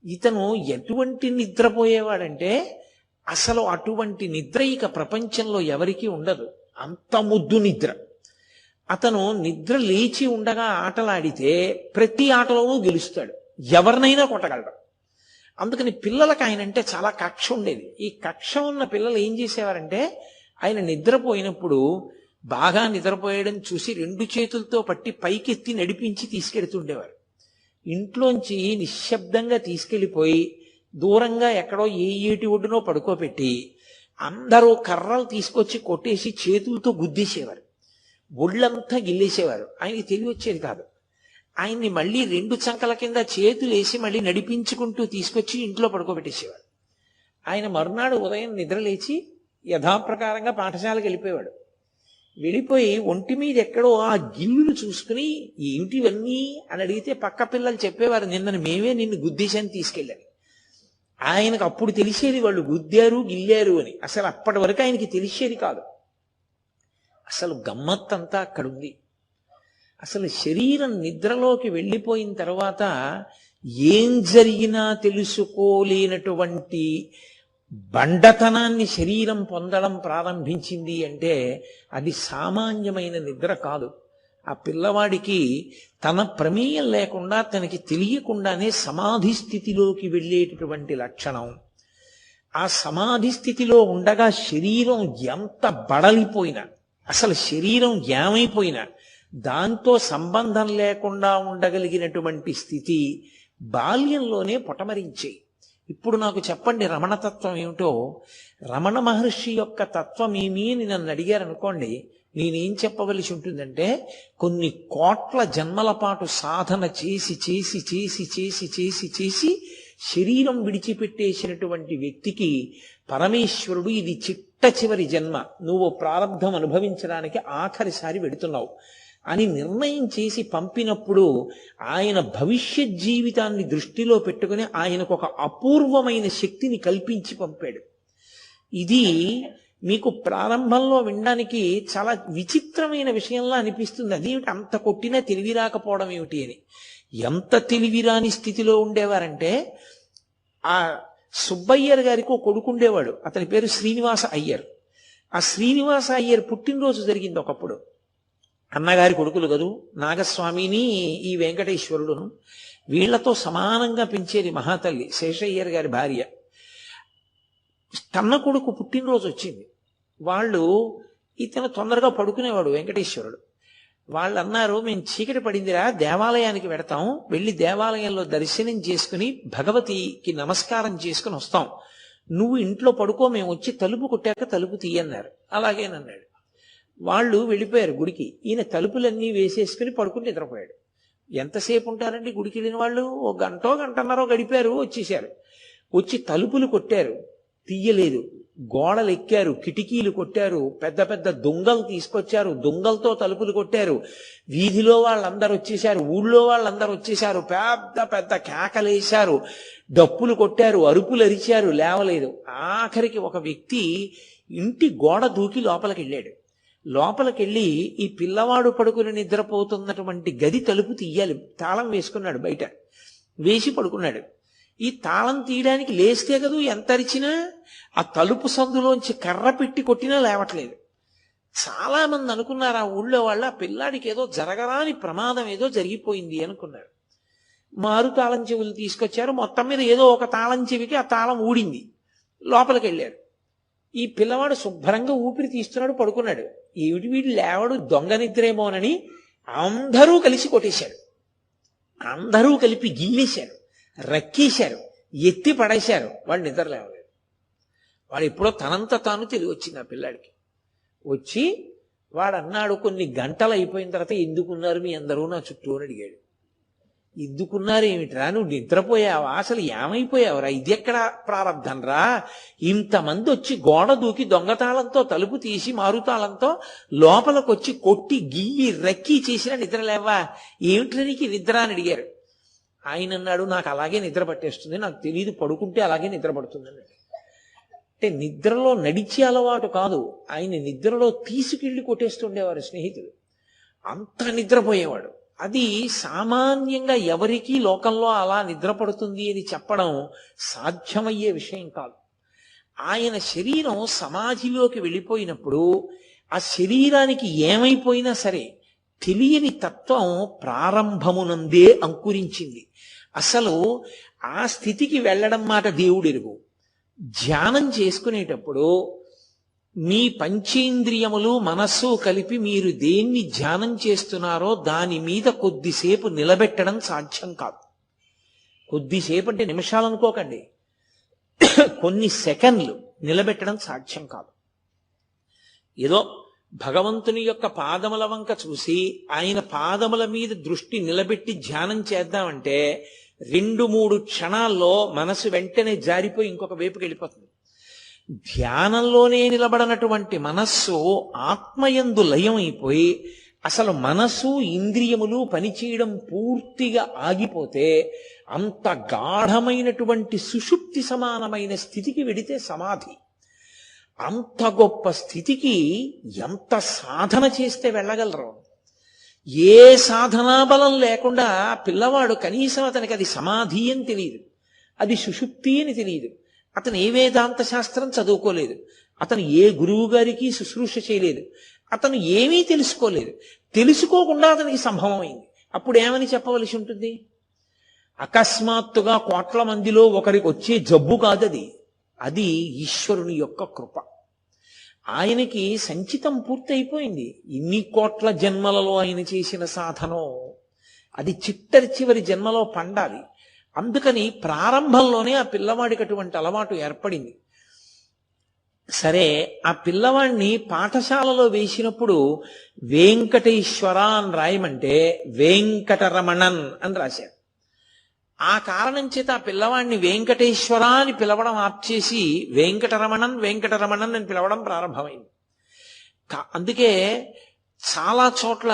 ఇతను ఎటువంటి నిద్రపోయేవాడంటే అసలు అటువంటి నిద్ర ఇక ప్రపంచంలో ఎవరికీ ఉండదు. అంత ముద్దు నిద్ర. అతను నిద్ర లేచి ఉండగా ఆటలాడితే ప్రతి ఆటలోనూ గెలుస్తాడు, ఎవరినైనా కొట్టగలడు. అందుకని పిల్లలకు ఆయన అంటే చాలా కక్ష ఉండేది. ఈ కక్ష ఉన్న పిల్లలు ఏం చేసేవారంటే ఆయన నిద్రపోయినప్పుడు బాగా నిద్రపోయడం చూసి రెండు చేతులతో పట్టి పైకెత్తి నడిపించి తీసుకెడుతుండేవారు. ఇంట్లోంచి నిశ్శబ్దంగా తీసుకెళ్ళిపోయి దూరంగా ఎక్కడో ఏ ఏటి ఒడ్డునో పడుకోబెట్టి అందరూ కర్రలు తీసుకొచ్చి కొట్టేసి చేతులతో గుద్దేసేవారు, ఒళ్ళంతా గిల్లేసేవారు. ఆయనకి తెలివి వచ్చేది కాదు. ఆయన్ని మళ్ళీ రెండు చంకల కింద చేతులు వేసి మళ్ళీ నడిపించుకుంటూ తీసుకొచ్చి ఇంట్లో పడుకోబెట్టేసేవారు. ఆయన మరునాడు ఉదయం నిద్రలేచి యథాప్రకారంగా పాఠశాలకు వెళ్ళిపోయేవాడు. వెళ్ళిపోయి ఒంటి మీద ఎక్కడో ఆ గిల్లులు చూసుకుని ఏమిటివన్నీ అని అడిగితే పక్క పిల్లలు చెప్పేవారు, మేమే నిన్ను గుద్దేశాన్ని తీసుకెళ్ళాలి. ఆయనకు అప్పుడు తెలిసేది వాళ్ళు గుద్దారు గిల్లారు అని. అసలు అప్పటి వరకు ఆయనకి తెలిసేది కాదు. అసలు గమ్మత్తంతా అక్కడుంది. అసలు శరీరం నిద్రలోకి వెళ్ళిపోయిన తర్వాత ఏం జరిగినా తెలుసుకోలేనటువంటి బండతనాన్ని శరీరం పొందడం ప్రారంభించింది అంటే అది సామాన్యమైన నిద్ర కాదు. ఆ పిల్లవాడికి తన ప్రమేయం లేకుండా తనకి తెలియకుండానే సమాధి స్థితిలోకి వెళ్ళేటటువంటి లక్షణం. ఆ సమాధి స్థితిలో ఉండగా శరీరం ఎంత బడలిపోయినా, అసలు శరీరం ఏమైపోయినా దాంతో సంబంధం లేకుండా ఉండగలిగినటువంటి స్థితి బాల్యంలోనే పొటమరించేయి. ఇప్పుడు నాకు చెప్పండి రమణతత్వం ఏమిటో. రమణ మహర్షి యొక్క తత్వం ఏమి అని నన్ను అడిగారనుకోండి, నేనేం చెప్పవలసి ఉంటుందంటే కొన్ని కోట్ల జన్మల పాటు సాధన చేసి చేసి చేసి చేసి చేసి చేసి శరీరం విడిచిపెట్టేసినటువంటి వ్యక్తికి పరమేశ్వరుడు ఇది చిట్ట చివరి జన్మ, నువ్వు ప్రారంధం అనుభవించడానికి ఆఖరిసారి వెడుతున్నావు అని నిర్ణయం చేసి పంపినప్పుడు ఆయన భవిష్యత్ జీవితాన్ని దృష్టిలో పెట్టుకుని ఆయనకు ఒక అపూర్వమైన శక్తిని కల్పించి పంపాడు. ఇది మీకు ప్రారంభంలో వినడానికి చాలా విచిత్రమైన విషయంలా అనిపిస్తుంది. అదేమిటి అంత కొట్టినా తెలివి రాకపోవడం ఏమిటి అని. ఎంత తెలివిరాని స్థితిలో ఉండేవారంటే ఆ సుబ్బయ్యర్ గారికి ఒక కొడుకుండేవాడు, అతని పేరు శ్రీనివాస అయ్యర్. ఆ శ్రీనివాస అయ్యర్ పుట్టినరోజు జరిగింది ఒకప్పుడు. అన్నగారి కొడుకులు కదూ, నాగస్వామిని ఈ వెంకటేశ్వరుడును. వీళ్లతో సమానంగా పెంచేది మహాతల్లి శేషయ్యర్ గారి భార్య. కన్న కొడుకు పుట్టినరోజు వచ్చింది. వాళ్ళు ఇతను తొందరగా పడుకునేవాడు వెంకటేశ్వరుడు. వాళ్ళు అన్నారు, మేము చీకటి పడిందిరా దేవాలయానికి వెడతాం, వెళ్ళి దేవాలయంలో దర్శనం చేసుకుని భగవతికి నమస్కారం చేసుకుని వస్తాం, నువ్వు ఇంట్లో పడుకో, మేము వచ్చి తలుపు కొట్టాక తలుపు తీయన్నారు. అలాగేనన్నాడు. వాళ్ళు వెళ్ళిపోయారు గుడికి. ఈయన తలుపులన్నీ వేసేసుకుని పడుకుని నిద్రపోయాడు. ఎంతసేపు ఉంటారండి గుడికి వెళ్ళిన వాళ్ళు? ఓ గంటో గంటన్నరో గడిపారు, వచ్చేసారు. వచ్చి తలుపులు కొట్టారు, తీయలేదు. గోడలు ఎక్కారు, కిటికీలు కొట్టారు, పెద్ద పెద్ద దొంగలు తీసుకొచ్చారు, దొంగలతో తలుపులు కొట్టారు. వీధిలో వాళ్ళందరూ వచ్చేసారు, ఊళ్ళో వాళ్ళందరూ వచ్చేసారు, పెద్ద పెద్ద కేకలేశారు, డప్పులు కొట్టారు, అరుపులు అరిచారు, లేవలేదు. ఆఖరికి ఒక వ్యక్తి ఇంటి గోడ దూకి లోపలికి వెళ్ళాడు. లోపలికెళ్ళి ఈ పిల్లవాడు పడుకుని నిద్రపోతున్నటువంటి గది తలుపు తీయాలి, తాళం వేసుకున్నాడు, బయట వేసి పడుకున్నాడు. ఈ తాళం తీయడానికి లేస్తే కదూ ఎంత అరిచినా, ఆ తలుపు సందులోంచి కర్ర పెట్టి కొట్టినా లేవట్లేదు. చాలా మంది అనుకున్నారు ఆ ఊళ్ళో వాళ్ళ, పిల్లాడికి ఏదో జరగరాని ప్రమాదం ఏదో జరిగిపోయింది అనుకున్నారు. మారు తాళం చెవులు తీసుకొచ్చారు. మొత్తం మీద ఏదో ఒక తాళం చెవికి ఆ తాళం ఊడింది. లోపలికి వెళ్ళారు. ఈ పిల్లవాడు శుభ్రంగా ఊపిరి తీస్తున్నాడు, పడుకున్నాడు. ఏమిటి వీడు లేవడు, దొంగ నిద్రేమోనని అందరూ కలిసి కొట్టేశారు. అందరూ కలిపి గిల్లేశారు, రక్కేశారు, ఎత్తి పడేశారు. వాడు నిద్ర లేవలేదు. వాడు ఎప్పుడో తనంత తాను తెలివి వచ్చింది ఆ పిల్లాడికి. వచ్చి వాడు అన్నాడు, కొన్ని గంటలు అయిపోయిన తర్వాత ఎందుకున్నారు మీ అందరూ నా చుట్టూ అని అడిగాడు. ఎందుకున్నారేమిట్రా, నువ్వు నిద్రపోయావా, అసలు ఏమైపోయావురా, ఇది ఎక్కడ ప్రారంధం రా, ఇంతమంది వచ్చి గోడ దూకి దొంగతాళంతో తలుపు తీసి మారుతాళంతో లోపలికొచ్చి కొట్టి గిల్లి రెక్కి చేసిన నిద్ర లేవా, ఏమిట్రా నీకు నిద్ర అని అడిగారు. ఆయన అన్నాడు, నాకు అలాగే నిద్ర పట్టేస్తుంది, నాకు తెలియదు, పడుకుంటే అలాగే నిద్ర పడుతుంది అన్నాడు. అంటే నిద్రలో నడిచే అలవాటు కాదు, ఆయన నిద్రలో తీసుకెళ్లి కొట్టేస్తుండేవారు స్నేహితుడు, అంత నిద్రపోయేవాడు. అది సామాన్యంగా ఎవరికీ లోకంలో అలా నిద్రపడుతుంది అని చెప్పడం సాధ్యమయ్యే విషయం కాదు. ఆయన శరీరం సమాధిలోకి వెళ్ళిపోయినప్పుడు ఆ శరీరానికి ఏమైపోయినా సరే తెలియని తత్వం ప్రారంభమునందే అంకురించింది. అసలు ఆ స్థితికి వెళ్ళడం మాట దేవుడెరుగు. ధ్యానం చేసుకునేటప్పుడు మీ పంచేంద్రియములు మనస్సు కలిపి మీరు దేన్ని ధ్యానం చేస్తున్నారో దాని మీద కొద్దిసేపు నిలబెట్టడం సాధ్యం కాదు. కొద్దిసేపు అంటే నిమిషాలు అనుకోకండి, కొన్ని సెకండ్లు నిలబెట్టడం సాధ్యం కాదు. ఏదో భగవంతుని యొక్క పాదముల వంక చూసి ఆయన పాదముల మీద దృష్టి నిలబెట్టి ధ్యానం చేద్దామంటే 2-3 క్షణాల్లో మనసు వెంటనే జారిపోయి ఇంకొక వైపుకి వెళ్ళిపోతుంది. ధ్యానంలోనే నిలబడినటువంటి మనస్సు ఆత్మయందు లయం అయిపోయి అసలు మనసు ఇంద్రియములు పనిచేయడం పూర్తిగా ఆగిపోతే అంత గాఢమైనటువంటి సుషుప్తి సమానమైన స్థితికి వెడితే సమాధి. అంత గొప్ప స్థితికి ఎంత సాధన చేస్తే వెళ్ళగలరు. ఏ సాధనా బలం లేకుండా పిల్లవాడు కనీసం అతనికి అది సమాధి అని తెలియదు, అది సుషుప్తి అని తెలియదు, అతను ఏ వేదాంత శాస్త్రం చదువుకోలేదు, అతను ఏ గురువు గారికి శుశ్రూష చేయలేదు, అతను ఏమీ తెలుసుకోలేదు. తెలుసుకోకుండా అతనికి సంభవం అయింది. అప్పుడు ఏమని చెప్పవలసి ఉంటుంది? అకస్మాత్తుగా కోట్ల మందిలో ఒకరికి వచ్చే జబ్బు కాదది, అది ఈశ్వరుని యొక్క కృప. ఆయనకి సంచితం పూర్తయిపోయింది. ఇన్ని కోట్ల జన్మలలో ఆయన చేసిన సాధనో అది చివరి జన్మలో పండాలి. అందుకని ప్రారంభంలోనే ఆ పిల్లవాడికి అటువంటి అలవాటు ఏర్పడింది. సరే, ఆ పిల్లవాడిని పాఠశాలలో వేసినప్పుడు వెంకటేశ్వర అని రాయమంటే వెంకటరమణన్ అని రాశారు. ఆ కారణం చేత ఆ పిల్లవాడిని వెంకటేశ్వర అని పిలవడం ఆప్చేసి వెంకటరమణన్ అని పిలవడం ప్రారంభమైంది. అందుకే చాలా చోట్ల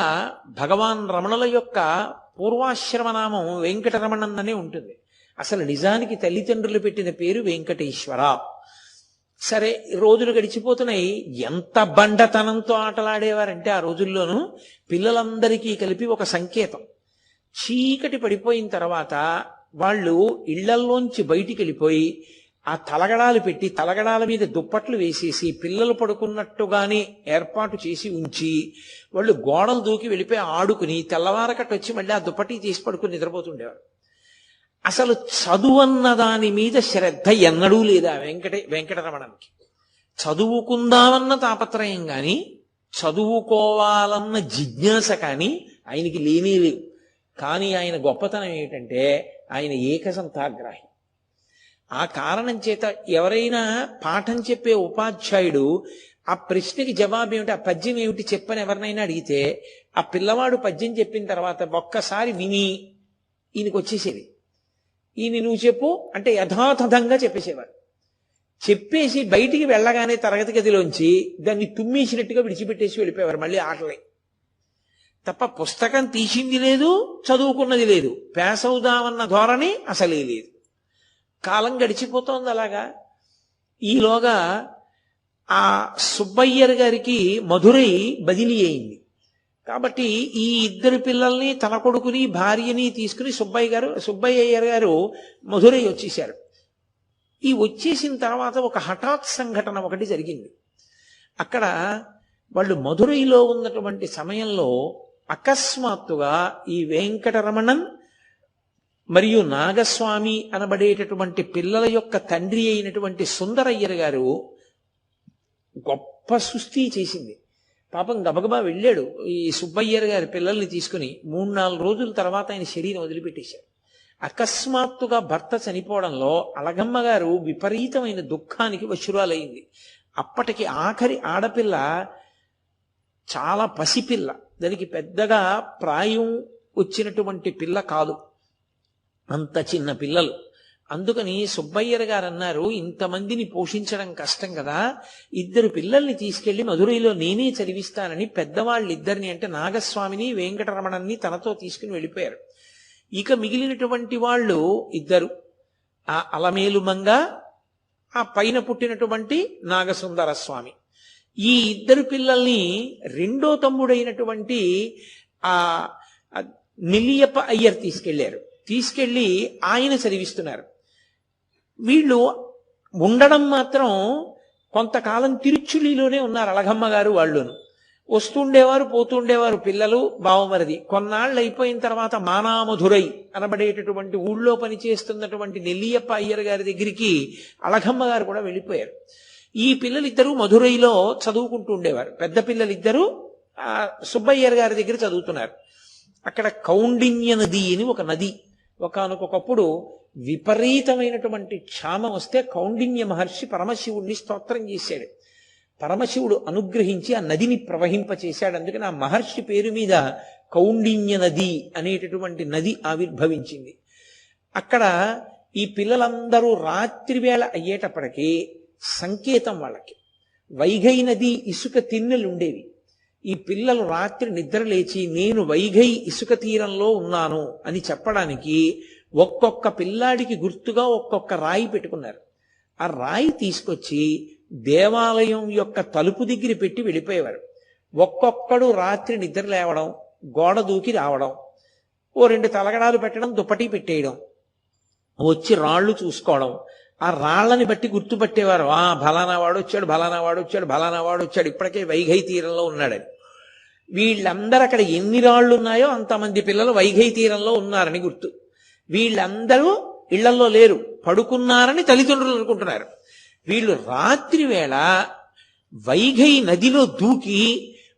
భగవాన్ రమణుల యొక్క పూర్వాశ్రమనామం వెంకటరమణన్ అనే ఉంటుంది. అసలు నిజానికి తల్లిదండ్రులు పెట్టిన పేరు వెంకటేశ్వర. సరే, రోజులు గడిచిపోతున్నాయి. ఎంత బండతనంతో ఆటలాడేవారంటే ఆ రోజుల్లోనూ పిల్లలందరికీ కలిపి ఒక సంకేతం. చీకటి పడిపోయిన తర్వాత వాళ్ళు ఇళ్లల్లోంచి బయటికి వెళ్ళిపోయి ఆ తలగడాలు పెట్టి తలగడాల మీద దుప్పట్లు వేసేసి పిల్లలు పడుకున్నట్టుగానే ఏర్పాటు చేసి ఉంచి వాళ్ళు గోడలు దూకి వెళ్ళిపోయి ఆడుకుని తెల్లవారకట్టు వచ్చి మళ్ళీ ఆ దుప్పటి తీసి పడుకుని నిద్రపోతుండేవారు. అసలు చదువు అన్న దాని మీద శ్రద్ధ ఎన్నడూ లేదా వెంకటరమణంకి. చదువుకుందామన్న తాపత్రయం కానీ చదువుకోవాలన్న జిజ్ఞాస కానీ ఆయనకి లేనే లేవు. కానీ ఆయన గొప్పతనం ఏమిటంటే ఆయన ఏకసంతాగ్రాహి. ఆ కారణం చేత ఎవరైనా పాఠం చెప్పే ఉపాధ్యాయుడు ఆ ప్రశ్నకి జవాబు ఏమిటి, ఆ పద్యం ఏమిటి చెప్పని ఎవరినైనా అడిగితే ఆ పిల్లవాడు పద్యం చెప్పిన తర్వాత ఒక్కసారి విని ఈయనకి వచ్చేసేది. ఈయన నువ్వు చెప్పు అంటే యథాతథంగా చెప్పేసేవారు. చెప్పేసి బయటికి వెళ్ళగానే తరగతి గదిలోంచి దాన్ని తుమ్మేసినట్టుగా విడిచిపెట్టేసి వెళ్ళిపోయేవారు. మళ్ళీ ఆటలే తప్ప పుస్తకం తీసింది లేదు, చదువుకున్నది లేదు, పేసవుదామన్న ధోరణి అసలే లేదు. కాలం గడిచిపోతోంది అలాగా. ఈలోగా ఆ సుబ్బయ్యర్ గారికి మధురై బదిలీ అయింది. కాబట్టి ఈ ఇద్దరు పిల్లల్ని తన కొడుకుని భార్యని తీసుకుని సుబ్బయ్యర్ గారు మధురై వచ్చేశారు. ఈ వచ్చేసిన తర్వాత ఒక హఠాత్ సంఘటన ఒకటి జరిగింది. అక్కడ వాళ్ళు మధురైలో ఉన్నటువంటి సమయంలో అకస్మాత్తుగా ఈ వెంకటరమణన్ మరియు నాగస్వామి అనబడేటటువంటి పిల్లల యొక్క తండ్రి అయినటువంటి సుందరయ్యర్ గారు గొప్ప సుస్థి చేసింది. పాపం గబగబా వెళ్ళాడు ఈ సుబ్బయ్యర్ గారి పిల్లల్ని తీసుకుని. 3-4 రోజుల తర్వాత ఆయన శరీరం వదిలిపెట్టేశారు. అకస్మాత్తుగా భర్త చనిపోవడంలో అలగమ్మ గారు విపరీతమైన దుఃఖానికి వశురాలైంది. అప్పటికి ఆఖరి ఆడపిల్ల చాలా పసిపిల్ల, దానికి పెద్దగా ప్రాయం వచ్చినటువంటి పిల్ల కాదు. అంత చిన్న పిల్లలు. అందుకని సుబ్బయ్యర్ గారు అన్నారు, ఇంతమందిని పోషించడం కష్టం కదా, 2 పిల్లల్ని తీసుకెళ్లి మధురైలో నేనే చదివిస్తానని పెద్దవాళ్ళిద్దరిని, అంటే నాగస్వామిని వెంకటరమణన్ని తనతో తీసుకుని వెళ్ళిపోయారు. ఇక మిగిలినటువంటి వాళ్ళు 2, ఆ అలమేలుమంగ, ఆ పైన పుట్టినటువంటి నాగసుందర స్వామి. ఈ 2 పిల్లల్ని రెండో తమ్ముడైనటువంటి ఆ నెల్లియప్ప అయ్యర్ తీసుకెళ్లి ఆయన చదివిస్తున్నారు. వీళ్ళు ఉండడం మాత్రం కొంతకాలం తిరుచులిలోనే ఉన్నారు. అళగమ్మ గారు వాళ్ళును వస్తుండేవారు, పోతుండేవారు పిల్లలు, బావమరిది. కొన్నాళ్ళు అయిపోయిన తర్వాత మానామధురై అనబడేటటువంటి ఊళ్ళో పనిచేస్తున్నటువంటి నెల్లియప్ప అయ్యర్ గారి దగ్గరికి అళగమ్మ గారు కూడా వెళ్ళిపోయారు. ఈ పిల్లలిద్దరూ మధురైలో చదువుకుంటూ ఉండేవారు. పెద్ద పిల్లలిద్దరూ సుబ్బయ్యర్ గారి దగ్గర చదువుతున్నారు. అక్కడ కౌండిన్య నది అని ఒక నది, ఒకానొకప్పుడు విపరీతమైనటువంటి క్షామం వస్తే కౌండిన్య మహర్షి పరమశివుణ్ణి స్తోత్రం చేశాడు. పరమశివుడు అనుగ్రహించి ఆ నదిని ప్రవహింపచేశాడు. అందుకని ఆ మహర్షి పేరు మీద కౌండిన్య నది అనేటటువంటి నది ఆవిర్భవించింది. అక్కడ ఈ పిల్లలందరూ రాత్రి వేళ అయ్యేటప్పటికీ సంకేతం వాళ్ళకి వైఘై నది ఇసుక తిన్నెలు ఉండేవి. ఈ పిల్లలు రాత్రి నిద్ర లేచి నేను వైఘై ఇసుక తీరంలో ఉన్నాను అని చెప్పడానికి ఒక్కొక్క పిల్లాడికి గుర్తుగా ఒక్కొక్క రాయి పెట్టుకున్నారు. ఆ రాయి తీసుకొచ్చి దేవాలయం యొక్క తలుపు దగ్గర పెట్టి వెళ్ళిపోయేవారు. ఒక్కొక్కడు రాత్రి నిద్ర లేవడం, గోడ దూకి రావడం, ఓ 2 తలగడాలు పెట్టడం, దుప్పటి పెట్టేయడం, వచ్చి రాళ్ళు చూసుకోవడం, ఆ రాళ్లని బట్టి గుర్తుపట్టేవారు. ఫలానా వాడు వచ్చాడు, ఫలానా వాడు వచ్చాడు, ఫలానా వాడు వచ్చాడు, ఇప్పటికే వైఘై తీరంలో ఉన్నాడని. వీళ్ళందరూ అక్కడ ఎన్ని రాళ్ళు ఉన్నాయో అంతమంది పిల్లలు వైఘై తీరంలో ఉన్నారని గుర్తు. వీళ్ళందరూ ఇళ్లలో లేరు, పడుకున్నారని తల్లిదండ్రులు అనుకుంటున్నారు. వీళ్ళు రాత్రి వేళ వైఘై నదిలో దూకి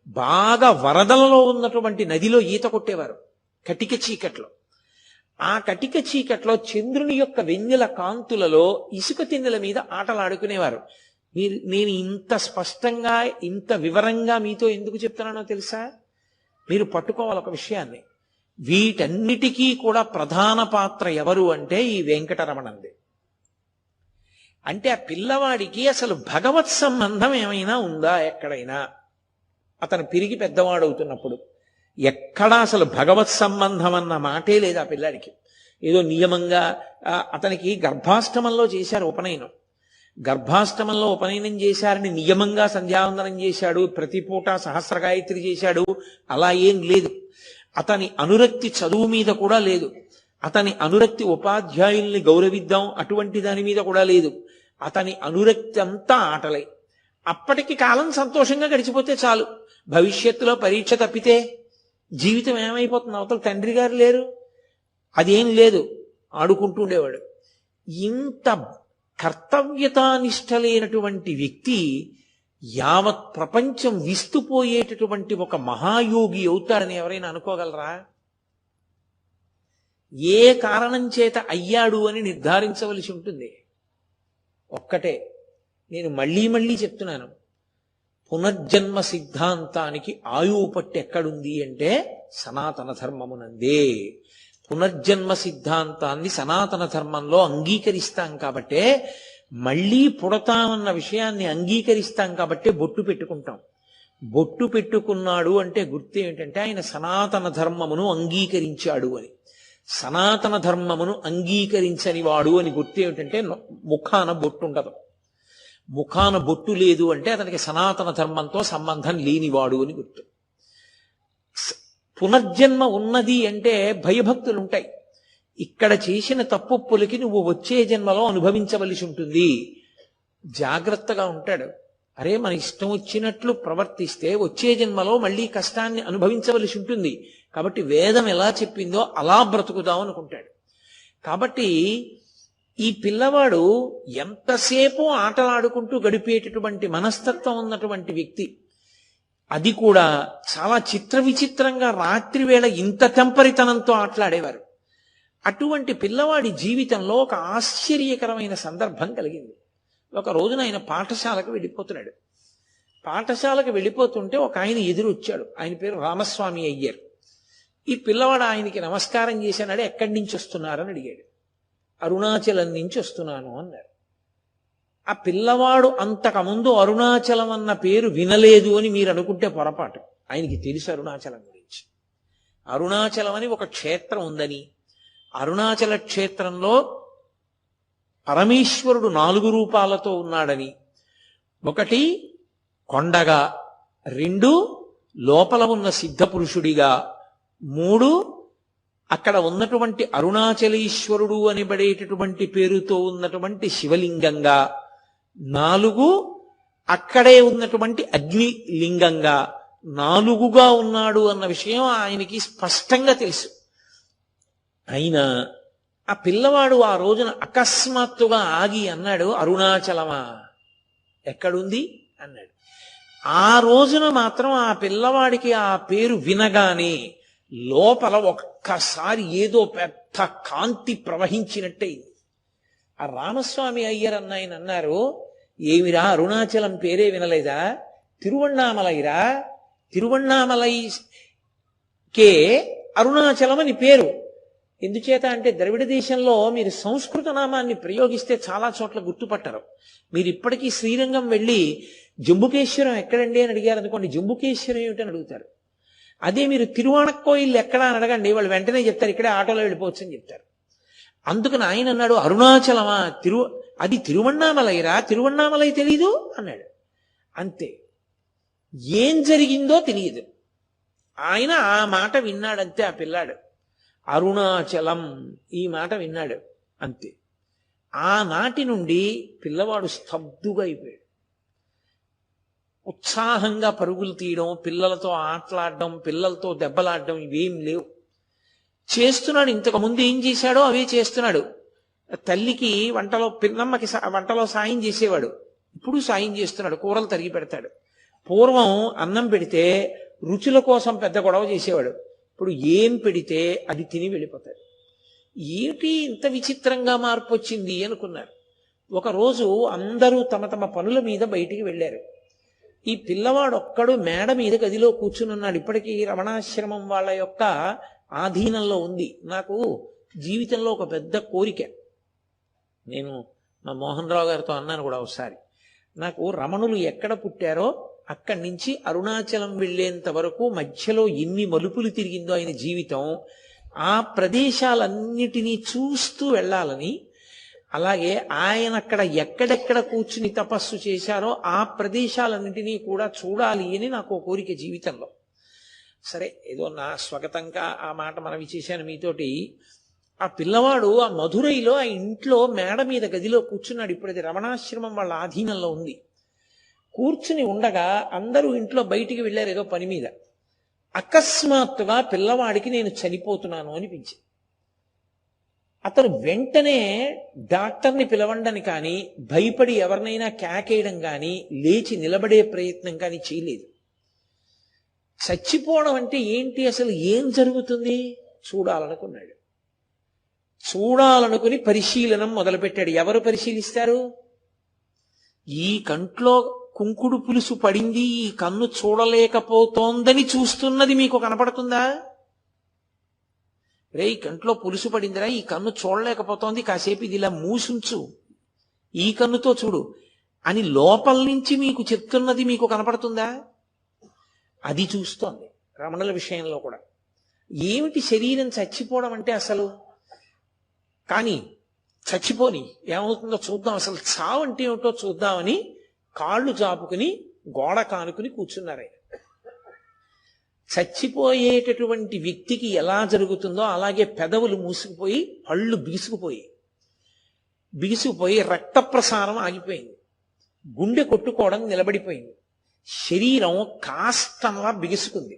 బాగా వరదలలో ఉన్నటువంటి నదిలో ఈత కొట్టేవారు కటిక చీకట్లో. ఆ కటిక చీకట్లో చంద్రుని యొక్క వెన్నెల కాంతులలో ఇసుక తిన్నెల మీద ఆటలాడుకునేవారు. నేను ఇంత స్పష్టంగా, ఇంత వివరంగా మీతో ఎందుకు చెప్తున్నానో తెలుసా? మీరు పట్టుకోవాలి ఒక విషయాన్ని. వీటన్నిటికీ కూడా ప్రధాన పాత్ర ఎవరు అంటే ఈ వెంకటరమణంది. అంటే ఆ పిల్లవాడికి అసలు భగవత్ సంబంధం ఏమైనా ఉందా? ఎక్కడైనా అతను పెరిగి పెద్దవాడవుతున్నప్పుడు ఎక్కడా అసలు భగవత్ సంబంధం అన్న మాటే లేదు ఆ పిల్లాడికి. ఏదో నియమంగా అతనికి గర్భాష్టమంలో చేశారు ఉపనయనం. గర్భాష్టమంలో ఉపనయనం చేశారని నియమంగా సంధ్యావందనం చేశాడు, ప్రతి పూట సహస్రగాయత్రి చేశాడు, అలా ఏం లేదు. అతని అనురక్తి చదువు మీద కూడా లేదు. అతని అనురక్తి ఉపాధ్యాయుల్ని గౌరవిద్దాం అటువంటి దాని మీద కూడా లేదు. అతని అనురక్తి అంతా ఆటలే. అప్పటికి కాలం సంతోషంగా గడిచిపోతే చాలు. భవిష్యత్తులో పరీక్ష తప్పితే జీవితం ఏమైపోతుంది? అవతల తండ్రి గారు లేరు, అదేం లేదు, ఆడుకుంటూ ఉండేవాడు. ఇంత కర్తవ్యతానిష్ట లేనటువంటి వ్యక్తి యావత్ ప్రపంచం విస్తుపోయేటటువంటి ఒక మహాయోగి అవుతాడని ఎవరైనా అనుకోగలరా? ఏ కారణం చేత అయ్యాడు అని నిర్ధారించవలసి ఉంటుంది. ఒక్కటే నేను మళ్ళీ మళ్ళీ చెప్తున్నాను, పునర్జన్మ సిద్ధాంతానికి ఆయువు పట్టు ఎక్కడుంది అంటే సనాతన ధర్మమునందే. పునర్జన్మ సిద్ధాంతాన్ని సనాతన ధర్మంలో అంగీకరిస్తాం కాబట్టే, మళ్ళీ పుడతామన్న విషయాన్ని అంగీకరిస్తాం కాబట్టే బొట్టు పెట్టుకుంటాం. బొట్టు పెట్టుకున్నాడు అంటే గుర్తు ఏమిటంటే ఆయన సనాతన ధర్మమును అంగీకరించాడు అని. సనాతన ధర్మమును అంగీకరించని వాడు అని గుర్తు ఏమిటంటే ముఖాన బొట్టు ఉండదు. ముఖాన బొట్టు లేదు అంటే అతనికి సనాతన ధర్మంతో సంబంధం లేనివాడు అని గుర్తు. పునర్జన్మ ఉన్నది అంటే భయభక్తులు ఉంటాయి. ఇక్కడ చేసిన తప్పులకి నువ్వు వచ్చే జన్మలో అనుభవించవలసి ఉంటుంది. జాగ్రత్తగా ఉంటాడు. అరే మన ఇష్టం వచ్చినట్లు ప్రవర్తిస్తే వచ్చే జన్మలో మళ్ళీ కష్టాన్ని అనుభవించవలసి ఉంటుంది. కాబట్టి వేదం ఎలా చెప్పిందో అలా బ్రతుకుదాం అనుకుంటాడు. కాబట్టి ఈ పిల్లవాడు ఎంతసేపు ఆటలాడుకుంటూ గడిపేటటువంటి మనస్తత్వం ఉన్నటువంటి వ్యక్తి. అది కూడా చాలా చిత్ర విచిత్రంగా రాత్రి వేళ ఇంత తెంపరితనంతో ఆటలాడేవారు. అటువంటి పిల్లవాడి జీవితంలో ఒక ఆశ్చర్యకరమైన సందర్భం కలిగింది. ఒక రోజున ఆయన పాఠశాలకు వెళ్ళిపోతున్నాడు. పాఠశాలకు వెళ్ళిపోతుంటే ఒక ఆయన ఎదురు వచ్చాడు. ఆయన పేరు రామస్వామి అయ్యర్. ఈ పిల్లవాడు ఆయనకి నమస్కారం చేశానాడు. ఎక్కడి నుంచి వస్తున్నారని అడిగాడు. అరుణాచలం నుంచి వస్తున్నాను అన్నారు. ఆ పిల్లవాడు అంతకుముందు అరుణాచలం అన్న పేరు వినలేదు అని మీరు అనుకుంటే పొరపాటు. ఆయనకి తెలుసు అరుణాచలం గురించి. అరుణాచలం అని ఒక క్షేత్రం ఉందని, అరుణాచల క్షేత్రంలో పరమేశ్వరుడు 4 రూపాలతో ఉన్నాడని, 1 కొండగా, 2 లోపల ఉన్న సిద్ధపురుషుడిగా, 3 అక్కడ ఉన్నటువంటి అరుణాచలేశ్వరుడు అనబడేటటువంటి పేరుతో ఉన్నటువంటి శివలింగంగా, 4 అక్కడే ఉన్నటువంటి అగ్నిలింగంగా, 4గా ఉన్నాడు అన్న విషయం ఆయనకి స్పష్టంగా తెలుసు. అయినా ఆ పిల్లవాడు ఆ రోజున అకస్మాత్తుగా ఆగి అన్నాడు, అరుణాచలమా ఎక్కడుంది అన్నాడు. ఆ రోజున మాత్రం ఆ పిల్లవాడికి ఆ పేరు వినగానే లోపల ఒక్కసారి ఏదో పెద్ద కాంతి ప్రవహించినట్టయింది. ఆ రామస్వామి అయ్యర్ ఆయన అన్నారు, ఏమిరా అరుణాచలం పేరే వినలేదా? తిరువణ్ణామలైరా, తిరువణ్ణామలైకే అరుణాచలం అని పేరు. ఎందుచేత అంటే ద్రవిడ దేశంలో మీరు సంస్కృత నామాన్ని ప్రయోగిస్తే చాలా చోట్ల గుర్తుపట్టరు. మీరు ఇప్పటికీ శ్రీరంగం వెళ్ళి జంబుకేశ్వరం ఎక్కడండి అని అడిగారు అనుకోండి, జంబుకేశ్వరం ఏమిటని అడుగుతారు. అదే మీరు తిరువాణక్కోయిల్ ఎక్కడా అని అడగండి, వాళ్ళు వెంటనే చెప్తారు ఇక్కడే ఆటోలో వెళ్ళిపోవచ్చు అని చెప్తారు. అందుకని ఆయన అన్నాడు, అరుణాచలమా, అది తిరువణ్ణామలైరా, తిరువణ్ణామలై తెలీదు అన్నాడు. అంతే, ఏం జరిగిందో తెలియదు. ఆయన ఆ మాట విన్నాడంతే. ఆ పిల్లాడు అరుణాచలం ఈ మాట విన్నాడు అంతే. ఆనాటి నుండి పిల్లవాడు స్తబ్దుగా అయిపోయాడు. ఉత్సాహంగా పరుగులు తీయడం, పిల్లలతో ఆటలాడడం, పిల్లలతో దెబ్బలాడడం ఇవేం లేవు. చేస్తున్నాడు. ఇంతకు ముందు ఏం చేశాడో అవే చేస్తున్నాడు. తల్లికి పిన్నమ్మకి వంటలో సాయం చేసేవాడు, ఇప్పుడు సాయం చేస్తున్నాడు. కూరలు తరిగి పెడతాడు. పూర్వం అన్నం పెడితే రుచుల కోసం పెద్ద గొడవ చేసేవాడు, ఇప్పుడు ఏం పెడితే అది తిని వెళ్ళిపోతాడు. ఏమిటి ఇంత విచిత్రంగా మార్పు వచ్చింది అనుకున్నారు. ఒకరోజు అందరూ తమ తమ పనుల మీద బయటికి వెళ్ళారు. ఈ పిల్లవాడు ఒక్కడు మేడ మీద గదిలో కూర్చునున్నాడు. ఇప్పటికీ రమణాశ్రమం వాళ్ళ యొక్క ఆధీనంలో ఉంది. నాకు జీవితంలో ఒక పెద్ద కోరిక, నేను మా మోహన్ రావు గారితో అన్నాను కూడా ఒకసారి, నాకు రమణులు ఎక్కడ పుట్టారో అక్కడి నుంచి అరుణాచలం వెళ్ళేంత వరకు మధ్యలో ఎన్ని మలుపులు తిరిగిందో ఆయన జీవితం, ఆ ప్రదేశాలన్నిటినీ చూస్తూ వెళ్ళాలని, అలాగే ఆయన అక్కడ ఎక్కడెక్కడ కూర్చుని తపస్సు చేశారో ఆ ప్రదేశాలన్నింటినీ కూడా చూడాలి అని నాకు కోరిక జీవితంలో. సరే, ఏదో నా స్వగతంగా ఆ మాట మనవి చేశాను మీతోటి. ఆ పిల్లవాడు ఆ మధురైలో ఆ ఇంట్లో మేడ మీద గదిలో కూర్చున్నాడు. ఇప్పుడు అది రమణాశ్రమం వాళ్ళ ఆధీనంలో ఉంది. కూర్చుని ఉండగా అందరూ ఇంట్లో బయటికి వెళ్ళారు ఏదో పని మీద. అకస్మాత్తుగా పిల్లవాడికి నేను చనిపోతున్నాను అనిపించింది. అతను వెంటనే డాక్టర్ని పిలవండని కానీ, భయపడి ఎవరినైనా కేకేయడం కానీ, లేచి నిలబడే ప్రయత్నం కానీ చేయలేదు. చచ్చిపోవడం అంటే ఏంటి, అసలు ఏం జరుగుతుంది చూడాలనుకున్నాడు. చూడాలనుకుని పరిశీలనం మొదలుపెట్టాడు. ఎవరు పరిశీలిస్తారు? ఈ కంట్లో కుంకుడు పులుసు పడింది, ఈ కన్ను చూడలేకపోతోందని చూస్తున్నది మీకు కనపడుతుందా? రే, ఈ కంట్లో పులుసు పడిందిరా, ఈ కన్ను చూడలేకపోతోంది, కాసేపు ఇది ఇలా మూసుంచు, ఈ కన్నుతో చూడు అని లోపల నుంచి మీకు చెప్తున్నది మీకు కనపడుతుందా? అది చూస్తోంది. రమణుల విషయంలో కూడా ఏమిటి శరీరం చచ్చిపోవడం అంటే అసలు, కానీ చచ్చిపోని ఏమవుతుందో చూద్దాం, అసలు చావు అంటే ఏమిటో చూద్దామని కాళ్ళు చాపుకుని గోడ కానుకుని కూర్చున్నారు. చచ్చిపోయేటటువంటి వ్యక్తికి ఎలా జరుగుతుందో అలాగే పెదవులు మూసుకుపోయి, పళ్ళు బిగుసుకుపోయి రక్త ప్రసారం ఆగిపోయింది, గుండె కొట్టుకోవడం నిలబడిపోయింది, శరీరం కాష్టంలా బిగుసుకుంది,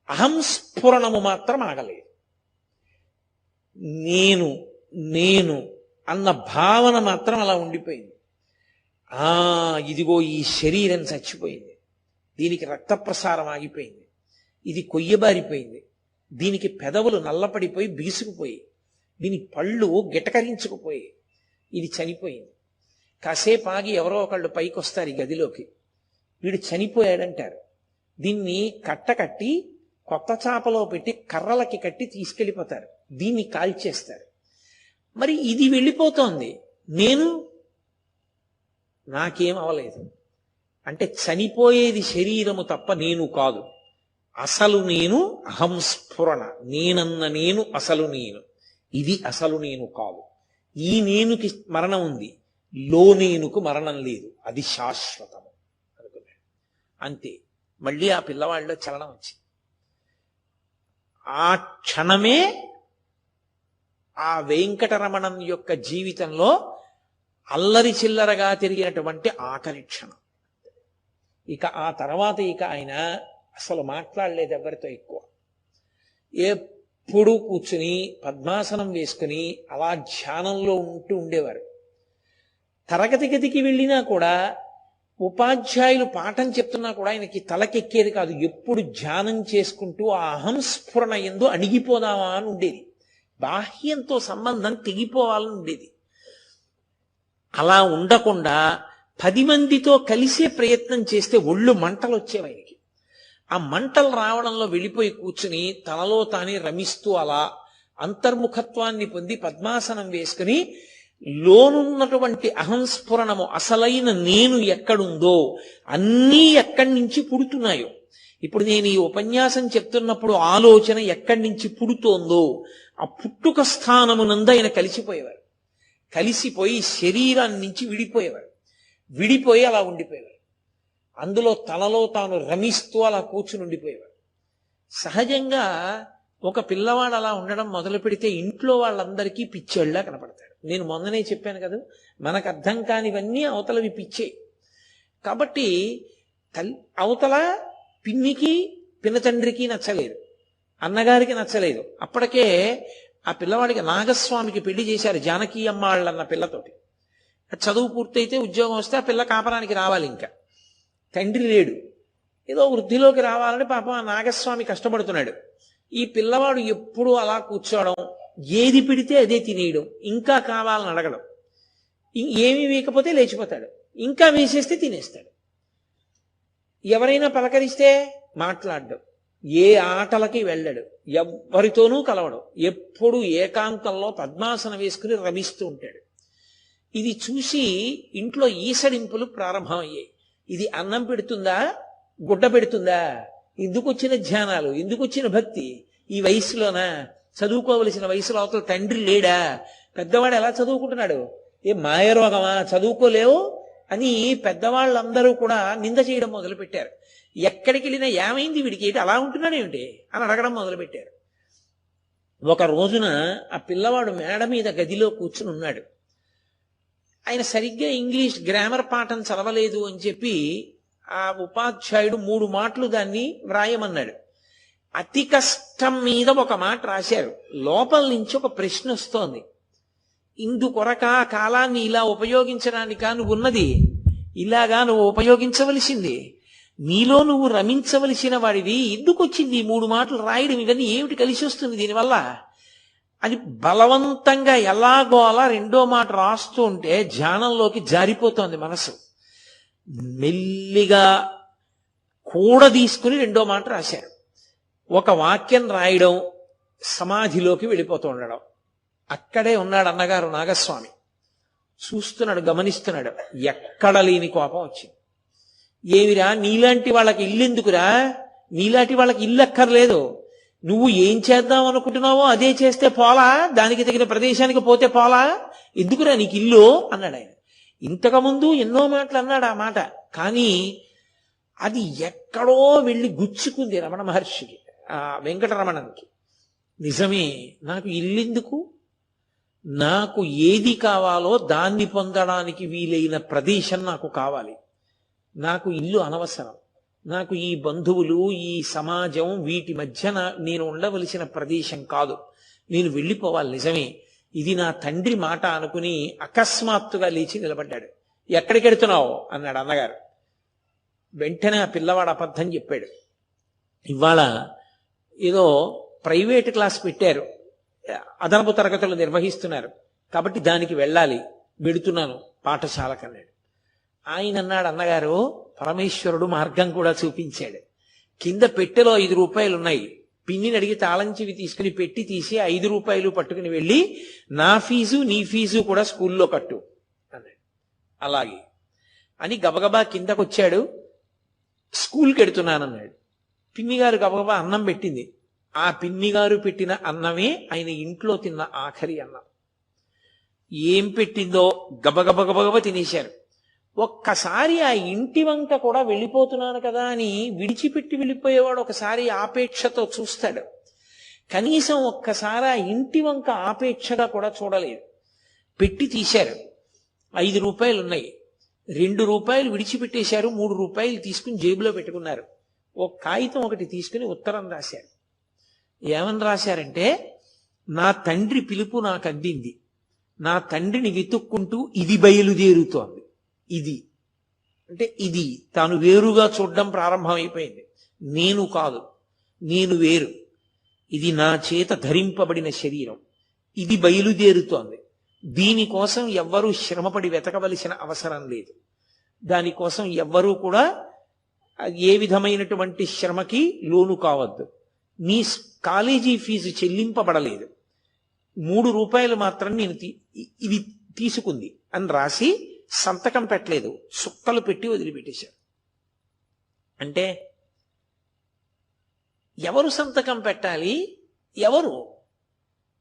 అహంస్ఫురణము మాత్రం ఆగలేదు. నేను అన్న భావన మాత్రం అలా ఉండిపోయింది. ఇదిగో ఈ శరీరం చచ్చిపోయింది, దీనికి రక్త ప్రసారం ఆగిపోయింది, ఇది కొయ్యబారిపోయింది, దీనికి పెదవులు నల్లపడిపోయి బిగుసుకుపోయి, దీని పళ్ళు గిటకరించుకుపోయి, ఇది చనిపోయింది. కాసేపు ఆగి ఎవరో ఒకళ్ళు పైకి వస్తారు ఈ గదిలోకి, వీడు చనిపోయాడంటారు. దీన్ని కట్టకట్టి కొత్త చాపలో పెట్టి కర్రలకి కట్టి తీసుకెళ్ళిపోతారు, దీన్ని కాల్చేస్తారు. మరి ఇది వెళ్ళిపోతోంది, నాకేం అవలేదు అంటే చనిపోయేది శరీరము తప్ప నేను కాదు. అసలు నేను అహంస్ఫురణ, నేనన్న నేను అసలు నేను, ఇది అసలు నేను కాదు. ఈ నేనుకి మరణం ఉంది, నేనుకు మరణం లేదు, అది శాశ్వతము అనుకున్నాడు. అంతే. మళ్ళీ ఆ పిల్లవాడిలో చలనం వచ్చింది. ఆ క్షణమే ఆ వెంకటరమణం యొక్క జీవితంలో అల్లరి చిల్లరగా తిరిగినటువంటి ఆఖరి క్షణం. ఇక ఆ తర్వాత ఆయన అసలు మాట్లాడలేదు ఎవరితో ఎక్కువ. ఎప్పుడు కూర్చుని పద్మాసనం వేసుకుని అలా ధ్యానంలో ఉండేవారు. తరగతి గదికి వెళ్ళినా కూడా ఉపాధ్యాయులు పాఠం చెప్తున్నా కూడా ఆయనకి తలకెక్కేది కాదు. ఎప్పుడు ధ్యానం చేసుకుంటూ ఆ అహంస్ఫురణ యందు అణిగిపోదామా అని ఉండేది. బాహ్యంతో సంబంధం తెగిపోవాలని ఉండేది. అలా ఉండకుండా 10 మందితో కలిసే ప్రయత్నం చేస్తే ఒళ్ళు మంటలు వచ్చేవి ఆయనకి. ఆ మంటలు రావడంలో వెళ్ళిపోయి కూర్చుని తనలో తానే రమిస్తూ అలా అంతర్ముఖత్వాన్ని పొంది పద్మాసనం వేసుకుని లోనున్నటువంటి అహంస్ఫురణము, అసలైన నేను ఎక్కడుందో అన్నీ ఎక్కడి నుంచి పుడుతున్నాయో, ఇప్పుడు నేను ఈ ఉపన్యాసం చెప్తున్నప్పుడు ఆలోచన ఎక్కడి నుంచి పుడుతోందో ఆ పుట్టుక స్థానమునందు ఆయన కలిసిపోయేవారు. కలిసిపోయి శరీరాన్ని నుంచి విడిపోయి అలా ఉండిపోయేవారు. అందులో తనలో తాను రమిస్తూ అలా కూర్చుని ఉండిపోయేవారు. సహజంగా ఒక పిల్లవాడు అలా ఉండడం మొదలు పెడితే ఇంట్లో వాళ్ళందరికీ పిచ్చేళ్లా కనపడతాడు. నేను మొన్ననే చెప్పాను కదా, మనకు అర్థం కానివన్నీ అవతలవి పిచ్చే. కాబట్టి అవతల పిన్నికి పినతండ్రికి నచ్చలేదు, అన్నగారికి నచ్చలేదు. అప్పటికే ఆ పిల్లవాడికి నాగస్వామికి పెళ్లి చేశారు, జానకీ అమ్మాళ్ళన్న పిల్లతోటి. చదువు పూర్తయితే ఉద్యోగం వస్తే ఆ పిల్ల కాపరానికి రావాలి. ఇంకా తండ్రి లేడు, ఏదో వృద్ధిలోకి రావాలని పాపం ఆ నాగస్వామి కష్టపడుతున్నాడు. ఈ పిల్లవాడు ఎప్పుడూ అలా కూర్చోవడం, ఏది పిడితే అదే తినేయడం, ఇంకా కావాలని అడగడం, ఏమీ వేయకపోతే లేచిపోతాడు, ఇంకా వేసేస్తే తినేస్తాడు. ఎవరైనా పలకరిస్తే మాట్లాడడం, ఏ ఆటలకి వెళ్ళడు, ఎవ్వరితోనూ కలవడం, ఎప్పుడు ఏకాంతంలో పద్మాసనం వేసుకుని రమిస్తూ ఉంటాడు. ఇది చూసి ఇంట్లో ఈసడింపులు ప్రారంభమయ్యాయి. ఇది అన్నం పెడుతుందా, గుడ్డ పెడుతుందా, ఎందుకు వచ్చిన ధ్యానాలు, ఎందుకు వచ్చిన భక్తి, ఈ వయసులోనా, చదువుకోవలసిన వయసులో అవతల తండ్రి లేడా, పెద్దవాడు ఎలా చదువుకుంటున్నాడు, ఏ మాయరోగమా, చదువుకోలేవు అని పెద్దవాళ్ళందరూ కూడా నింద చేయడం మొదలుపెట్టారు. ఎక్కడికి వెళ్ళినా ఏమైంది వీడికి, ఏంటి అలా ఉంటున్నాడు ఏమిటి అని అడగడం మొదలుపెట్టారు. ఒక రోజున ఆ పిల్లవాడు మేడ మీద గదిలో కూర్చుని ఉన్నాడు. ఆయన సరిగ్గా ఇంగ్లీష్ గ్రామర్ పాఠం చదవలేదు అని చెప్పి ఆ ఉపాధ్యాయుడు 3 మాటలు దాన్ని వ్రాయమన్నాడు. అతి కష్టం మీద ఒక మాట రాశారు. లోపల నుంచి ఒక ప్రశ్న వస్తోంది, ఇందుకొరక కాలాన్ని ఇలా ఉపయోగించడానికా నువ్వు ఉన్నది, ఇలాగా నువ్వు ఉపయోగించవలసింది, నీలో నువ్వు రమించవలసిన వాడివి, ఎందుకు వచ్చింది ఈ 3 మాటలు రాయడం, ఇవన్నీ ఏమిటి కలిసి వస్తుంది దీనివల్ల అని బలవంతంగా ఎలాగో అలా 2వ మాట రాస్తూ ఉంటే ధ్యానంలోకి జారిపోతోంది మనసు. మెల్లిగా కూడా తీసుకుని 2వ మాట రాశారు. ఒక వాక్యం రాయడం, సమాధిలోకి వెళ్ళిపోతూ ఉండడం. అక్కడే ఉన్నాడు అన్నగారు నాగస్వామి, చూస్తున్నాడు, గమనిస్తున్నాడు. ఎక్కడ లేని కోపం వచ్చింది. ఏమిరా, నీలాంటి వాళ్ళకి ఇల్లు ఎందుకురా, నీలాంటి వాళ్ళకి ఇల్లు అక్కర్లేదు, నువ్వు ఏం చేద్దాం అనుకుంటున్నావో అదే చేస్తే పోలా, దానికి తగిన ప్రదేశానికి పోతే పోలా, ఎందుకురా నీకు ఇల్లు అన్నాడు ఆయన. ఇంతకుముందు ఎన్నో మాటలు అన్నాడు ఆ మాట, కానీ అది ఎక్కడో వెళ్ళి గుచ్చుకుంది రమణ మహర్షికి, ఆ వెంకటరమణంకి. నిజమే, నాకు ఇల్లెందుకు, నాకు ఏది కావాలో దాన్ని పొందడానికి వీలైన ప్రదేశం నాకు కావాలి, నాకు ఇల్లు అనవసరం, నాకు ఈ బంధువులు, ఈ సమాజం, వీటి మధ్య నేను ఉండవలసిన ప్రదేశం కాదు, నేను వెళ్ళిపోవాలి. నిజమే, ఇది నా తండ్రి మాట అనుకుని అకస్మాత్తుగా లేచి నిలబడ్డాడు. ఎక్కడికి వెడుతున్నావు అన్నాడు అన్నగారు. వెంటనే ఆ పిల్లవాడు అబద్ధం చెప్పాడు. ఇవాళ ఏదో ప్రైవేట్ క్లాస్ పెట్టారు, అదనపు తరగతులు నిర్వహిస్తున్నారు, కాబట్టి దానికి వెళ్ళాలి, వెడుతున్నాను పాఠశాలకు అన్నాడు. ఆయన అన్నాడు, అన్నగారు పరమేశ్వరుడు మార్గం కూడా చూపించాడు, కింద పెట్టెలో 5 రూపాయలు ఉన్నాయి. పిన్నిని అడిగి తాళంచివి తీసుకుని పెట్టి తీసి 5 రూపాయలు పట్టుకుని వెళ్ళి నా ఫీజు నీ ఫీజు కూడా స్కూల్లో కట్టు అన్నాడు. అలాగే అని గబగబా కిందకొచ్చాడు. స్కూల్కి వెడుతున్నానన్నాడు. పిన్నిగారు గబగబా అన్నం పెట్టింది. ఆ పిన్నిగారు పెట్టిన అన్నమే ఆయన ఇంట్లో తిన్న ఆఖరి అన్నం. ఏం పెట్టిందో గబగబగబగబ తినేశారు. ఒక్కసారి ఆ ఇంటి వంక కూడా వెళ్ళిపోతున్నాను కదా అని విడిచిపెట్టి వెళ్ళిపోయేవాడు ఒకసారి ఆపేక్షతో చూస్తాడు. కనీసం ఒక్కసారి ఆ ఇంటి వంక ఆపేక్షగా కూడా చూడలేదు. పెట్టి తీశారు. 5 రూపాయలు ఉన్నాయి. 2 రూపాయలు విడిచిపెట్టేశారు. 3 రూపాయలు తీసుకుని జేబులో పెట్టుకున్నారు. ఒక కాగితం ఒకటి తీసుకుని ఉత్తరం రాశారు. ఏమని రాశారంటే, నా తండ్రి పిలుపు నాకు అందింది. నా తండ్రిని వెతుక్కుంటూ ఇది బయలుదేరుతోంది. ఇది అంటే ఇది తాను వేరుగా చూడడం ప్రారంభమైపోయింది. నేను కాదు, నేను వేరు. ఇది నా చేత ధరింపబడిన శరీరం. ఇది బయలుదేరుతోంది. దీనికోసం ఎవ్వరూ శ్రమపడి వెతకవలసిన అవసరం లేదు. దానికోసం ఎవ్వరూ కూడా ఏ విధమైనటువంటి శ్రమకి లోను కావద్దు. నీ కాలేజీ ఫీజు చెల్లింపబడలేదు. 3 రూపాయలు మాత్రం నేను ఇవి తీసుకుంది అని రాసి సంతకం పెట్టలేదు. సుక్కలు పెట్టి వదిలిపెట్టేశారు. అంటే ఎవరు సంతకం పెట్టాలి? ఎవరు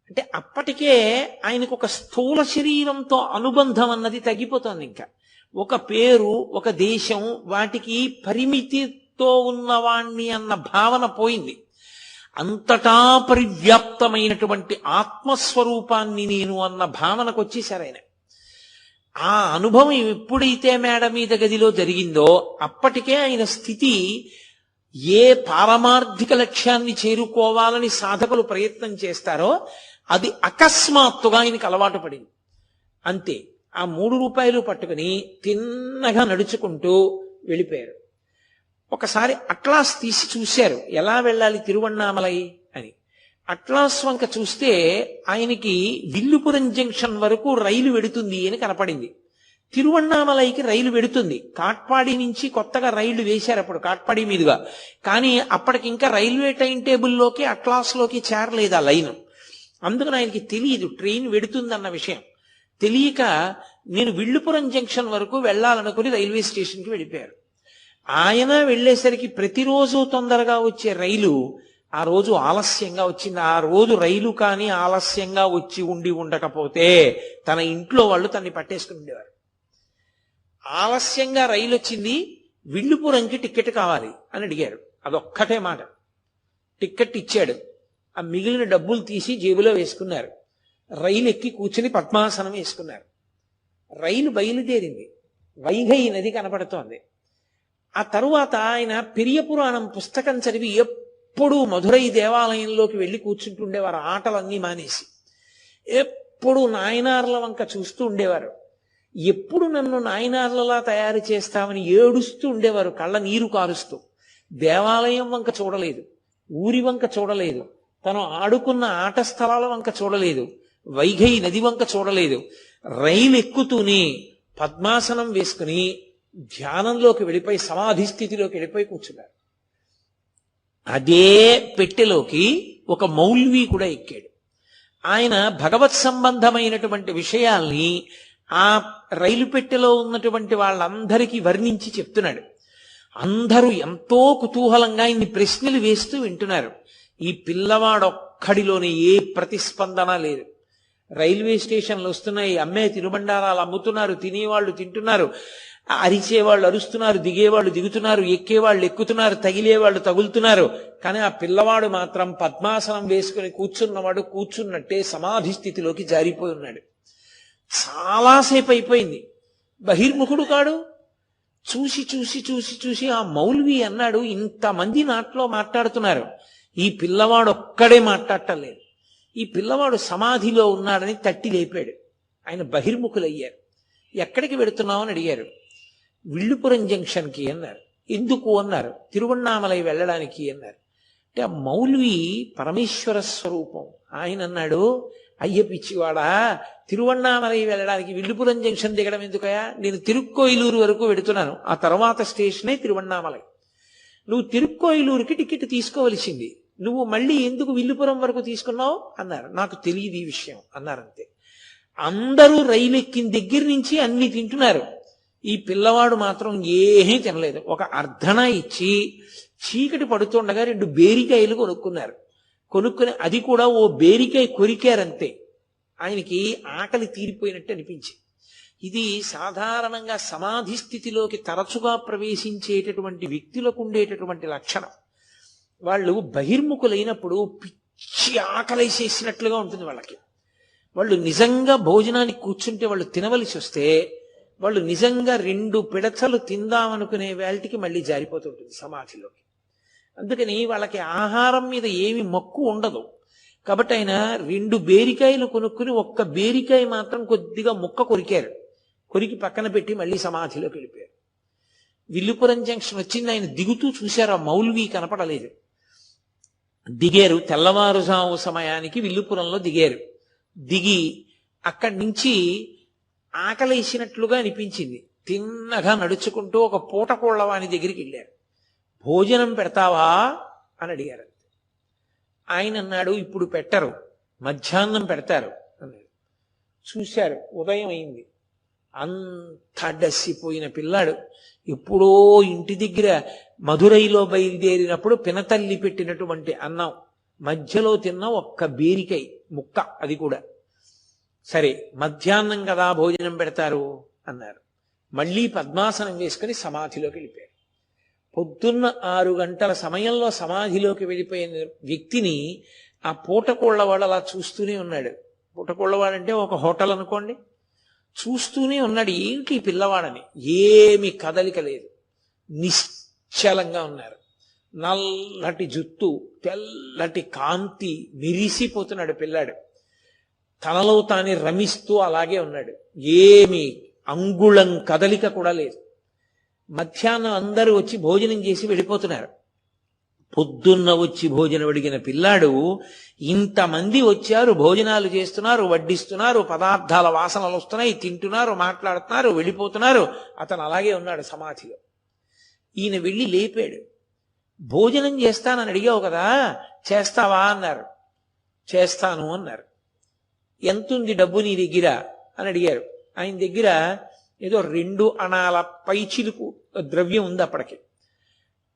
అంటే అప్పటికే ఆయనకు ఒక స్థూల శరీరంతో అనుబంధం అన్నది తగ్గిపోతుంది. ఇంకా ఒక పేరు, ఒక దేశం, వాటికి పరిమితితో ఉన్నవాణ్ణి అన్న భావన పోయింది. అంతటా పరివ్యాప్తమైనటువంటి ఆత్మస్వరూపాన్ని నేను అన్న భావనకు వచ్చేశారు ఆయన. ఆ అనుభవం ఎప్పుడైతే మేడ మీద గదిలో జరిగిందో అప్పటికే ఆయన స్థితి ఏ పారమార్థిక లక్ష్యాన్ని చేరుకోవాలని సాధకులు ప్రయత్నం చేస్తారో అది అకస్మాత్తుగా ఆయనకు అలవాటు పడింది. అంతే. ఆ 3 రూపాయలు పట్టుకుని తిన్నగా నడుచుకుంటూ వెళ్ళిపోయారు. ఒకసారి అట్లాస్ తీసి చూశారు, ఎలా వెళ్ళాలి తిరువణ్ణామలై అని. అట్లాస్ వంక చూస్తే ఆయనకి విల్లుపురం జంక్షన్ వరకు రైలు వెడుతుంది అని కనపడింది. తిరువణ్ణామలైకి రైలు వెడుతుంది. కాట్పాడి నుంచి కొత్తగా రైళ్లు వేశారు అప్పుడు కాట్పాడి మీదుగా. కానీ అప్పటికి ఇంకా రైల్వే టైం టేబుల్లోకి అట్లాస్లోకి చేరలేదు ఆ లైన్. అందుకని ఆయనకి తెలియదు ట్రైన్ వెడుతుందన్న విషయం. తెలియక నేను విల్లుపురం జంక్షన్ వరకు వెళ్ళాలనుకుని రైల్వే స్టేషన్కి వెళ్ళిపోయారు. ఆయన వెళ్ళేసరికి ప్రతిరోజు తొందరగా వచ్చే రైలు ఆ రోజు ఆలస్యంగా వచ్చింది. ఆ రోజు రైలు కానీ ఆలస్యంగా వచ్చి ఉండకపోతే తన ఇంట్లో వాళ్ళు తన్ని పట్టేసుకుని ఉండేవారు. ఆలస్యంగా రైలు వచ్చింది, విల్లుపురంకి టికెట్ కావాలి అని అడిగారు. అదొక్కటే మాట. టికెట్ ఇచ్చాడు. ఆ మిగిలిన డబ్బులు తీసి జేబులో వేసుకున్నారు. రైలు ఎక్కి కూర్చుని పద్మాసనం వేసుకున్నారు. రైలు బయలుదేరింది. వైఘై నది కనపడుతోంది. ఆ తరువాత ఆయన పెరియ పురాణం పుస్తకం చదివి ఎప్పుడూ మధురై దేవాలయంలోకి వెళ్ళి కూర్చుంటుండేవారు. ఆటలన్నీ మానేసి ఎప్పుడు నాయనార్ల వంక చూస్తూ ఉండేవారు. ఎప్పుడు నన్ను నాయనార్లలా తయారు చేస్తామని ఏడుస్తూ ఉండేవారు, కళ్ళ నీరు కారుస్తూ. దేవాలయం వంక చూడలేదు, ఊరి వంక చూడలేదు, తను ఆడుకున్న ఆట స్థలాల వంక చూడలేదు, వైఘై నది వంక చూడలేదు. రైలు ఎక్కుతూనే పద్మాసనం వేసుకుని ధ్యానంలోకి వెళ్ళిపోయి సమాధి స్థితిలోకి వెళ్ళిపోయి కూర్చున్నారు. అదే పెట్టెలోకి ఒక మౌల్వి కూడా ఎక్కాడు. ఆయన భగవత్ సంబంధమైనటువంటి విషయాల్ని ఆ రైలు పెట్టెలో ఉన్నటువంటి వాళ్ళందరికీ వర్ణించి చెప్తున్నాడు. అందరూ ఎంతో కుతూహలంగా ఇన్ని ప్రశ్నలు వేస్తూ వింటున్నారు. ఈ పిల్లవాడొక్కడిలోనే ఏ ప్రతిస్పందన లేదు. రైల్వే స్టేషన్లు వస్తున్నాయి, అమ్మే తినుబండారాలు అమ్ముతున్నారు, తినేవాళ్ళు తింటున్నారు, అరిచేవాళ్ళు అరుస్తున్నారు, దిగేవాళ్ళు దిగుతున్నారు, ఎక్కేవాళ్ళు ఎక్కుతున్నారు, తగిలేవాళ్ళు తగులుతున్నారు. కానీ ఆ పిల్లవాడు మాత్రం పద్మాసనం వేసుకుని కూర్చున్నవాడు కూర్చున్నట్టే సమాధి స్థితిలోకి జారిపోయి ఉన్నాడు. చాలాసేపు అయిపోయింది. బహిర్ముఖుడు కాడు. చూసి చూసి చూసి చూసి ఆ మౌల్వి అన్నాడు, ఇంతమంది నాట్లో మాట్లాడుతున్నారు, ఈ పిల్లవాడు ఒక్కడే మాట్లాడటం లేదు. ఈ పిల్లవాడు సమాధిలో ఉన్నాడని తట్టి లేపాడు. ఆయన బహిర్ముఖులయ్యారు. ఎక్కడికి వెడుతున్నావు అని అడిగారు. విల్లుపురం జంక్షన్కి అన్నారు. ఎందుకు అన్నారు. తిరువణ్ణామలై వెళ్ళడానికి అన్నారు. అంటే ఆ మౌల్వి పరమేశ్వర స్వరూపం. ఆయన అన్నాడు, అయ్య పిచ్చివాడా, తిరువణ్ణామలై వెళ్ళడానికి విల్లుపురం జంక్షన్ దిగడం ఎందుకయా, నేను తిరుక్కోయిలూరు వరకు వెడుతున్నాను, ఆ తర్వాత స్టేషనే తిరువణ్ణామలై. నువ్వు తిరుక్కోయిలూరుకి టికెట్ తీసుకోవలసింది, నువ్వు మళ్ళీ ఎందుకు విల్లుపురం వరకు తీసుకున్నావు అన్నారు. నాకు తెలియదు ఈ విషయం అన్నారంతే. అందరూ రైలు ఎక్కిన దగ్గర నుంచి అన్ని తింటున్నారు, ఈ పిల్లవాడు మాత్రం ఏమీ తినలేదు. ఒక అర్ధన ఇచ్చి చీకటి పడుతుండగా 2 బేరికాయలు కొనుక్కున్నారు. కొనుక్కుని అది కూడా ఓ బేరికాయ కొరికారంతే. ఆయనకి ఆకలి తీరిపోయినట్టు అనిపించింది. ఇది సాధారణంగా సమాధి స్థితిలోకి తరచుగా ప్రవేశించేటటువంటి వ్యక్తులకు ఉండేటటువంటి లక్షణం. వాళ్ళు బహిర్ముఖులైనప్పుడు పిచ్చి ఆకలేసేసినట్లుగా ఉంటుంది వాళ్ళకి. వాళ్ళు నిజంగా భోజనానికి కూర్చుంటే వాళ్ళు తినవలసి వస్తే వాళ్ళు నిజంగా 2 పిడచలు తిందామనుకునే వేళటికి మళ్ళీ జారిపోతుంటుంది సమాధిలోకి. అందుకని వాళ్ళకి ఆహారం మీద ఏమి మక్కువ ఉండదు. కాబట్టి ఆయన 2 బేరికాయలు కొనుక్కుని 1 బేరికాయ మాత్రం కొద్దిగా ముక్క కొరికారు. కొరికి పక్కన పెట్టి మళ్ళీ సమాధిలోకి వెళ్ళిపోయారు. విల్లుపురం జంక్షన్ వచ్చింది, ఆయన దిగుతూ చూశారు, ఆ మౌల్వి కనపడలేదు. దిగారు, తెల్లవారుజాము సమయానికి విల్లుపురంలో దిగారు. దిగి అక్కడి నుంచి ఆకలేసినట్లుగా అనిపించింది. తిన్నగా నడుచుకుంటూ ఒక పూటకోళ్లవాని దగ్గరికి వెళ్ళారు. భోజనం పెడతావా అని అడిగారు. ఆయన అన్నాడు, ఇప్పుడు పెట్టరు, మధ్యాహ్నం పెడతారు అన్నాడు. చూశారు, ఉదయం అయింది. అంత డస్సిపోయిన పిల్లాడు. ఎప్పుడో ఇంటి దగ్గర మధురైలో బయలుదేరినప్పుడు పినతల్లి పెట్టినటువంటి అన్నం మధ్యలో తిన్న 1 బేరికాయ ముక్క, అది కూడా. సరే మధ్యాహ్నం కదా భోజనం పెడతారు అన్నారు. మళ్ళీ పద్మాసనం వేసుకుని సమాధిలోకి వెళ్ళిపోయారు. పొద్దున్న 6 గంటల సమయంలో సమాధిలోకి వెళ్ళిపోయిన వ్యక్తిని ఆ పూటకోళ్లవాడు అలా చూస్తూనే ఉన్నాడు. పూటకోళ్లవాడంటే ఒక హోటల్ అనుకోండి. చూస్తూనే ఉన్నాడు, ఏంటి పిల్లవాడని. ఏమి కదలిక లేదు, నిశ్చలంగా ఉన్నారు. నల్లటి జుత్తు, తెల్లటి కాంతి, మెరిసిపోతున్నాడు పిల్లాడు. తనలో తానే రమిస్తూ అలాగే ఉన్నాడు. ఏమి అంగుళం కదలిక కూడా లేదు. మధ్యాహ్నం అందరూ వచ్చి భోజనం చేసి వెళ్ళిపోతున్నారు. పొద్దున్న వచ్చి భోజనం అడిగిన పిల్లాడు, ఇంతమంది వచ్చారు, భోజనాలు చేస్తున్నారు, వడ్డిస్తున్నారు, పదార్థాల వాసనలు వస్తున్నాయి, తింటున్నారు, మాట్లాడుతున్నారు, వెళ్ళిపోతున్నారు. అతను అలాగే ఉన్నాడు సమాధిలో. ఈయన వెళ్ళి లేపాడు. భోజనం చేస్తానని అడిగావు కదా, చేస్తావా అన్నారు. చేస్తాను అన్నారు. ఎంతుంది డబ్బు నీ దగ్గర అని అడిగారు. ఆయన దగ్గర ఏదో 2 అణాల పైచిలుకు ద్రవ్యం ఉంది అప్పటికి.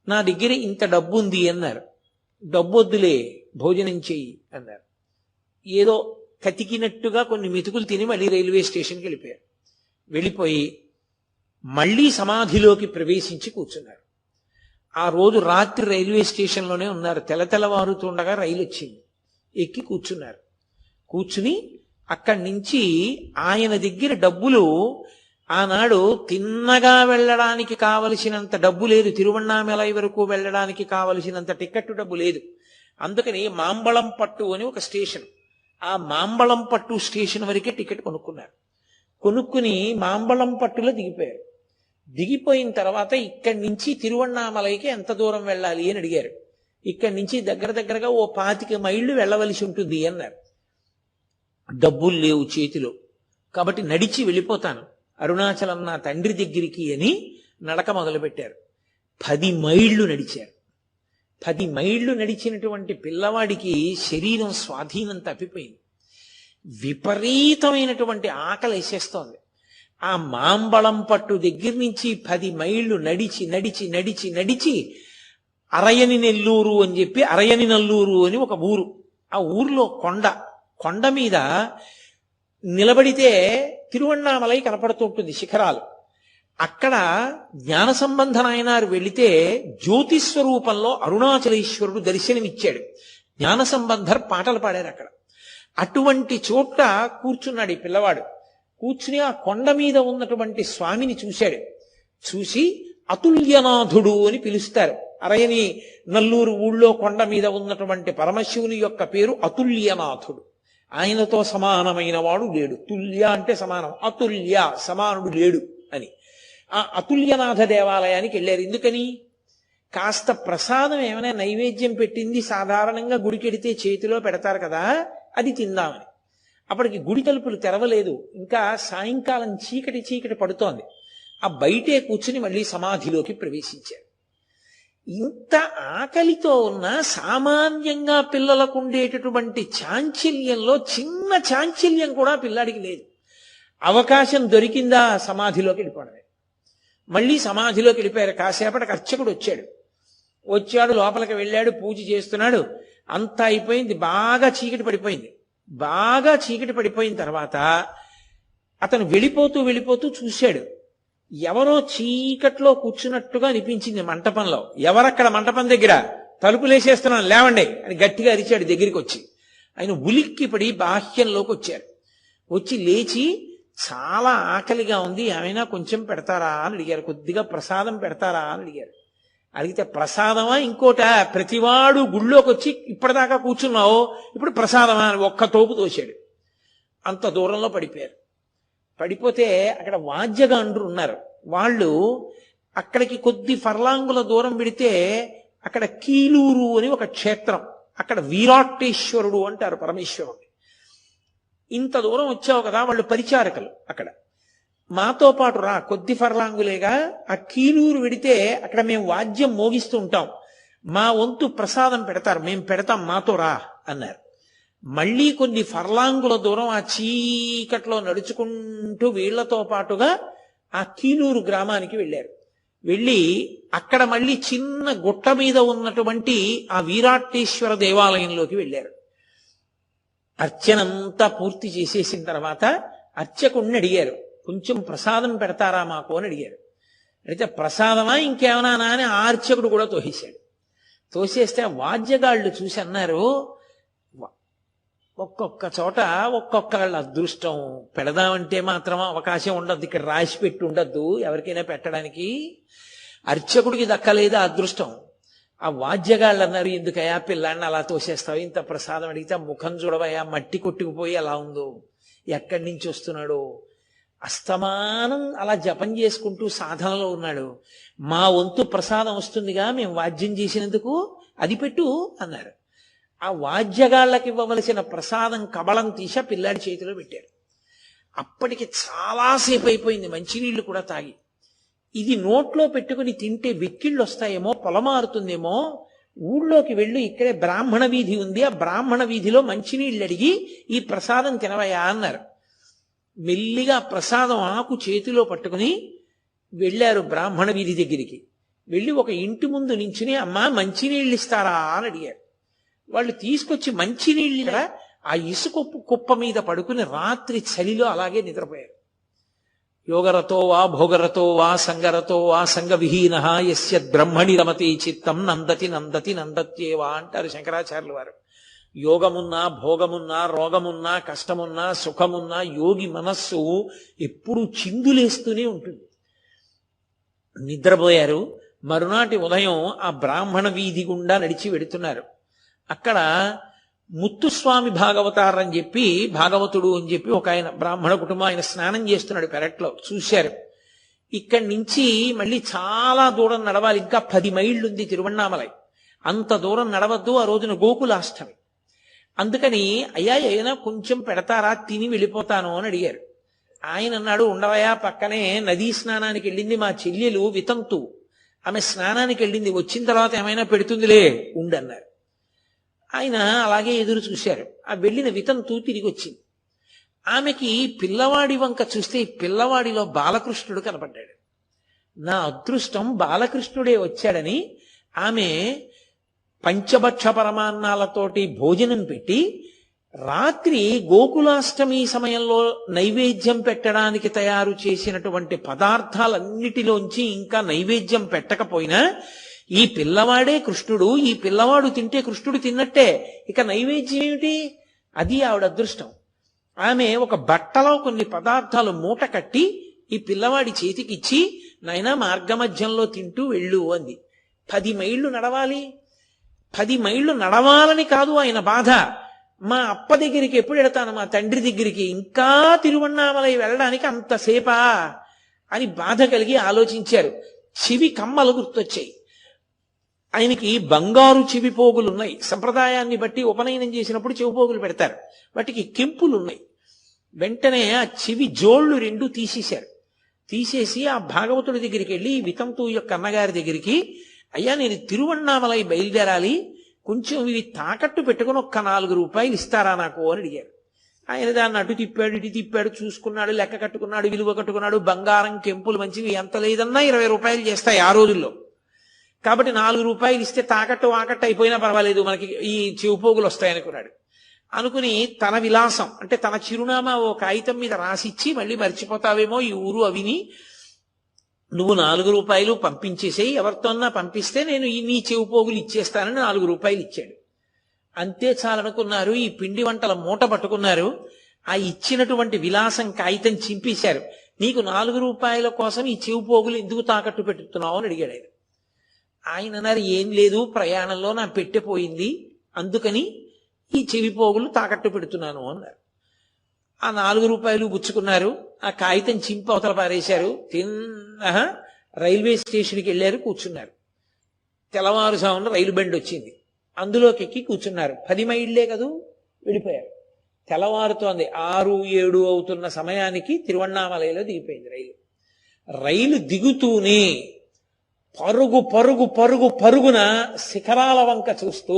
నా దగ్గర ఇంత డబ్బు ఉంది అన్నారు. డబ్బొద్దులే, భోజనం చెయ్యి అన్నారు. ఏదో కతికినట్టుగా కొన్ని మెతుకులు తిని మళ్ళీ రైల్వే స్టేషన్కి వెళ్ళిపోయారు. వెళ్ళిపోయి మళ్ళీ సమాధిలోకి ప్రవేశించి కూర్చున్నారు. ఆ రోజు రాత్రి రైల్వే స్టేషన్లోనే ఉన్నారు. తెల్లవారుతుండగా రైలు వచ్చింది. ఎక్కి కూర్చున్నారు. కూర్చుని అక్కడి నుంచి ఆయన దగ్గర డబ్బులు, ఆనాడు తిన్నగా వెళ్ళడానికి కావలసినంత డబ్బు లేదు, తిరువణ్ణామలై వరకు వెళ్ళడానికి కావలసినంత టికెట్ డబ్బు లేదు. అందుకని మాంబళం పట్టు అని ఒక స్టేషన్, ఆ మాంబళం పట్టు స్టేషన్ వరకే టికెట్ కొనుక్కున్నారు. కొనుక్కుని మాంబళం పట్టులో దిగిపోయారు. దిగిపోయిన తర్వాత ఇక్కడి నుంచి తిరువణ్ణామలైకి ఎంత దూరం వెళ్ళాలి అని అడిగారు. ఇక్కడి నుంచి దగ్గరగా ఓ 25 మైళ్ళు వెళ్ళవలసి ఉంటుంది అన్నారు. డబ్బులు లేవు చేతిలో, కాబట్టి నడిచి వెళ్ళిపోతాను అరుణాచలం నా తండ్రి దగ్గరికి అని నడక మొదలుపెట్టారు. 10 మైళ్ళు నడిచారు. 10 మైళ్ళు నడిచినటువంటి పిల్లవాడికి శరీరం స్వాధీనం తప్పిపోయింది. విపరీతమైనటువంటి ఆకలి వేసేస్తోంది. ఆ మాంబళం పట్టు దగ్గర నుంచి 10 మైళ్ళు నడిచి అరయని నెల్లూరు అని చెప్పి, అరయని నల్లూరు అని ఒక ఊరు. ఆ ఊరిలో కొండ మీద నిలబడితే తిరువణ్ణామలై కనపడుతుంటుంది, శిఖరాలు. అక్కడ జ్ఞాన సంబంధ నాయనారు వెళితే జ్యోతిస్వరూపంలో అరుణాచలేశ్వరుడు దర్శనమిచ్చాడు. జ్ఞాన సంబంధర్ పాటలు పాడారు అక్కడ. అటువంటి చోట కూర్చున్నాడు ఈ పిల్లవాడు. కూర్చుని ఆ కొండ మీద ఉన్నటువంటి స్వామిని చూశాడు. చూసి అతుల్యనాథుడు అని పిలుస్తారు. అరయని నల్లూరు ఊళ్ళో కొండ మీద ఉన్నటువంటి పరమశివుని యొక్క పేరు అతుల్యనాథుడు. ఆయనతో సమానమైన వాడు లేడు. తుల్య అంటే సమానం, అతుల్య సమానుడు లేడు అని. ఆ అతుల్యనాథ దేవాలయానికి వెళ్ళారు. ఎందుకని? కాస్త ప్రసాదం ఏమైనా నైవేద్యం పెట్టింది సాధారణంగా గుడికెడితే చేతిలో పెడతారు కదా, అది తిందామని. అప్పటికి గుడి తలుపులు తెరవలేదు, ఇంకా సాయంకాలం చీకటి పడుతోంది. ఆ బయటే కూర్చుని మళ్ళీ సమాధిలోకి ప్రవేశించారు. ఇంత ఆకలితో ఉన్న సామాన్యంగా పిల్లలకు ఉండేటటువంటి చాంచల్యంలో చిన్న చాంచల్యం కూడా పిల్లాడికి లేదు. అవకాశం దొరికిందా సమాధిలోకి వెళ్ళిపోవడమే. మళ్ళీ సమాధిలోకి వెళ్ళిపోయారు. కాసేపటికి అర్చకుడు వచ్చాడు, లోపలికి వెళ్ళాడు, పూజ చేస్తున్నాడు. అంతా అయిపోయింది, బాగా చీకటి పడిపోయింది. బాగా చీకటి పడిపోయిన తర్వాత అతను వెళ్ళిపోతూ చూశాడు. ఎవరో చీకట్లో కూర్చున్నట్టుగా అనిపించింది మంటపంలో. ఎవరక్కడ మంటపం దగ్గర? తలుపులేసేస్తున్నాను, లేవండి అని గట్టిగా అరిచాడు. దగ్గరికి వచ్చి ఆయన ఉలిక్కి పడి బాహ్యంలోకి వచ్చారు. వచ్చి లేచి, చాలా ఆకలిగా ఉంది, ఏమైనా కొంచెం పెడతారా అని అడిగారు. కొద్దిగా ప్రసాదం పెడతారా అని అడిగారు. అడిగితే ప్రసాదమా ఇంకోట? ప్రతివాడు గుళ్ళోకి వచ్చి ఇప్పటిదాకా కూర్చున్నావు, ఇప్పుడు ప్రసాదమా అని ఒక్క తోపు తోశాడు. అంత దూరంలో పడిపోయారు. పడిపోతే అక్కడ వాద్యగాండ్రు ఉన్నారు. వాళ్ళు అక్కడికి కొద్ది ఫర్లాంగుల దూరం పెడితే అక్కడ కీలూరు అని ఒక క్షేత్రం, అక్కడ వీరాటేశ్వరుడు అంటారు పరమేశ్వరుడు. ఇంత దూరం వచ్చావు కదా, వాళ్ళు పరిచారకులు. అక్కడ మాతో పాటు రా, కొద్ది ఫర్లాంగులేగా, ఆ కీలూరు వెడితే అక్కడ మేము వాద్యం మోగిస్తూ ఉంటాం, మా వంతు ప్రసాదం పెడతారు, మేము పెడతాం, మాతో రా అన్నారు. మళ్ళీ కొన్ని ఫర్లాంగుల దూరం ఆ చీకట్లో నడుచుకుంటూ వీళ్లతో పాటుగా ఆ కీలూరు గ్రామానికి వెళ్ళారు. వెళ్ళి అక్కడ మళ్ళీ చిన్న గుట్ట మీద ఉన్నటువంటి ఆ వీరాటేశ్వర దేవాలయంలోకి వెళ్ళారు. అర్చనంతా పూర్తి చేసేసిన తర్వాత అర్చకుడిని అడిగారు, కొంచెం ప్రసాదం పెడతారా మాకు అని అడిగారు. అయితే ప్రసాదమా ఇంకేమన్నా అని ఆ అర్చకుడు కూడా తోసేశాడు. తోసేస్తే వాద్యగాళ్ళు చూసి అన్నారు, ఒక్కొక్క చోట ఒక్కొక్కళ్ళ అదృష్టం, పెడదామంటే మాత్రం అవకాశం ఉండద్దు, ఇక్కడ రాసి పెట్టి ఉండద్దు ఎవరికైనా పెట్టడానికి. అర్చకుడికి దక్కలేదు అదృష్టం. ఆ వాద్యగాళ్ళు అన్నారు, ఎందుకయ్యా పిల్లాన్ని అలా తోసేస్తావు, ఇంత ప్రసాదం అడిగితే ముఖం చూడవయ్యా, మట్టి కొట్టుకుపోయి అలా ఉందో, ఎక్కడి నుంచి వస్తున్నాడో, అస్తమానం అలా జపం చేసుకుంటూ సాధనలో ఉన్నాడు, మా వంతు ప్రసాదం వస్తుందిగా మేము వాద్యం చేసినందుకు, అది పెట్టు అన్నారు. ఆ వాద్యగాళ్ళకి ఇవ్వవలసిన ప్రసాదం కబళం తీసి పిల్లాడి చేతిలో పెట్టారు. అప్పటికి చాలాసేపు అయిపోయింది, మంచినీళ్లు కూడా తాగి. ఇది నోట్లో పెట్టుకుని తింటే వెక్కిళ్ళు వస్తాయేమో, పొలమారుతుందేమో, ఊళ్ళోకి వెళ్ళి ఇక్కడే బ్రాహ్మణ వీధి ఉంది, ఆ బ్రాహ్మణ వీధిలో మంచినీళ్ళు అడిగి ఈ ప్రసాదం తినవయా అన్నారు. మెల్లిగా ప్రసాదం ఆకు చేతిలో పట్టుకుని వెళ్ళారు బ్రాహ్మణ వీధి దగ్గరికి. వెళ్ళి ఒక ఇంటి ముందు నించుని, అమ్మా మంచినీళ్ళు ఇస్తారా అని అడిగారు. వాళ్ళు తీసుకొచ్చి మంచినీళ్ళ ఆ ఇసుక కుప్ప మీద పడుకుని రాత్రి చలిలో అలాగే నిద్రపోయారు. యోగరతో వా భోగరతో వా సంగరతో వా సంగ విహీన యస్య బ్రహ్మణి రమతి చిత్తం నందతి నందతి నందత్యేవా అంటారు శంకరాచార్యులు వారు. యోగమున్నా, భోగమున్నా, రోగమున్నా, కష్టమున్నా, సుఖమున్నా యోగి మనస్సు ఎప్పుడూ చిందులేస్తూనే ఉంటుంది. నిద్రపోయారు. మరునాటి ఉదయం ఆ బ్రాహ్మణ వీధి గుండా నడిచి వెడుతున్నారు. అక్కడ ముత్తుస్వామి భాగవతారు అని చెప్పి, భాగవతుడు అని చెప్పి ఒక ఆయన బ్రాహ్మణ కుటుంబం, ఆయన స్నానం చేస్తున్నాడు పెరట్లో, చూశారు. ఇక్కడి నుంచి మళ్ళీ చాలా దూరం నడవాలి, ఇంకా 10 మైళ్ళు ఉంది తిరువణ్ణామలై. అంత దూరం నడవద్దు, ఆ రోజున గోకులాష్టమి. అందుకని అయ్యా ఏదైనా కొంచెం పెడతారా, తిని వెళ్ళిపోతాను అని అడిగారు. ఆయన అన్నాడు, ఉండవయా, పక్కనే నదీ స్నానానికి వెళ్ళింది మా చెల్లెలు వితంతు, ఆమె స్నానానికి వెళ్ళింది, వచ్చిన తర్వాత ఏమైనా పెడుతుందిలే ఉండన్నారు. ఆయన అలాగే ఎదురు చూశారు. ఆ వెళ్ళిన వితంతు తిరిగి వచ్చింది. ఆమెకి పిల్లవాడి వంక చూస్తే ఈ పిల్లవాడిలో బాలకృష్ణుడు కనపడ్డాడు. నా అదృష్టం బాలకృష్ణుడే వచ్చాడని ఆమె పంచభక్ష పరమాన్నాలతోటి భోజనం పెట్టి, రాత్రి గోకులాష్టమి సమయంలో నైవేద్యం పెట్టడానికి తయారు చేసినటువంటి పదార్థాలన్నిటిలోంచి ఇంకా నైవేద్యం పెట్టకపోయినా, ఈ పిల్లవాడే కృష్ణుడు, ఈ పిల్లవాడు తింటే కృష్ణుడు తిన్నట్టే, ఇక నైవేద్యం ఏమిటి? అది ఆవిడ అదృష్టం. ఆమె ఒక బట్టలో కొన్ని పదార్థాలు మూట కట్టి ఈ పిల్లవాడి చేతికిచ్చి, నాయనా మార్గమధ్యంలో తింటూ వెళ్ళు అంది. 10 మైళ్ళు నడవాలి. 10 మైళ్ళు నడవాలని కాదు ఆయన బాధ, మా అప్ప దగ్గరికి ఎప్పుడు వెళతాను, మా తండ్రి దగ్గరికి, ఇంకా తిరువణ్ణామలై వెళ్ళడానికి అంతసేపా అని బాధ కలిగి ఆలోచించారు. చెవి కమ్మలు గుర్తొచ్చాయి. ఆయనకి బంగారు చెవిపోగులు ఉన్నాయి. సంప్రదాయాన్ని బట్టి ఉపనయనం చేసినప్పుడు చెవిపోగులు పెడతారు, వాటికి కెంపులు ఉన్నాయి. వెంటనే ఆ చెవి జోళ్లు 2 తీసేశారు. తీసేసి ఆ భాగవతుడి దగ్గరికి వెళ్ళి వితంతు యొక్క అన్నగారి దగ్గరికి, అయ్యా నేను తిరువణ్ణామలై బయలుదేరాలి, కొంచెం ఇవి తాకట్టు పెట్టుకుని ఒక్క 4 రూపాయలు ఇస్తారా నాకు అని అడిగారు. ఆయన దాన్ని అటు తిప్పాడు ఇటు తిప్పాడు, చూసుకున్నాడు, లెక్క కట్టుకున్నాడు, విలువ కట్టుకున్నాడు. బంగారం కెంపులు మంచివి ఎంత లేదన్నా 20 రూపాయలు చేస్తాయి ఆ రోజుల్లో. కాబట్టి 4 రూపాయలు ఇస్తే తాకట్టు వాకట్టు అయిపోయినా పర్వాలేదు, మనకి ఈ చెవుపోగులు వస్తాయనుకున్నాడు. అనుకుని తన విలాసం అంటే తన చిరునామా ఓ కాగితం మీద రాసిచ్చి, మళ్ళీ మర్చిపోతావేమో ఈ ఊరు అవిని, నువ్వు 4 రూపాయలు పంపించేసేయి, ఎవరితోన్నా పంపిస్తే నేను నీ చెవుపోగులు ఇచ్చేస్తానని 4 రూపాయలు ఇచ్చాడు. అంతే చాలనుకున్నారు. ఈ పిండి వంటల మూట పట్టుకున్నారు. ఆ ఇచ్చినటువంటి విలాసం కాగితం చింపేశారు. నీకు 4 రూపాయల కోసం ఈ చెవుపోగులు ఎందుకు తాకట్టు పెట్టుతున్నావు అని అడిగాడు ఆయన. ఆయన అన్నారు, ఏం లేదు, ప్రయాణంలో నా పెట్టెపోయింది, అందుకని ఈ చెవిపోగులు తాకట్టు పెడుతున్నాను అన్నారు. ఆ 4 రూపాయలు పుచ్చుకున్నారు. ఆ కాగితం చింపి అవతల పారేశారు. రైల్వే స్టేషన్కి వెళ్ళారు, కూర్చున్నారు. తెల్లవారుజామున రైలు బండి వచ్చింది, అందులోకి ఎక్కి కూర్చున్నారు. 10 మైళ్ళే కదూ, వెళ్ళిపోయారు. తెల్లవారుతోంది, 6-7 అవుతున్న సమయానికి తిరువణ్ణామలైలో దిగిపోయింది రైలు. రైలు దిగుతూనే పరుగు పరుగు పరుగు పరుగున శిఖరాల వంక చూస్తూ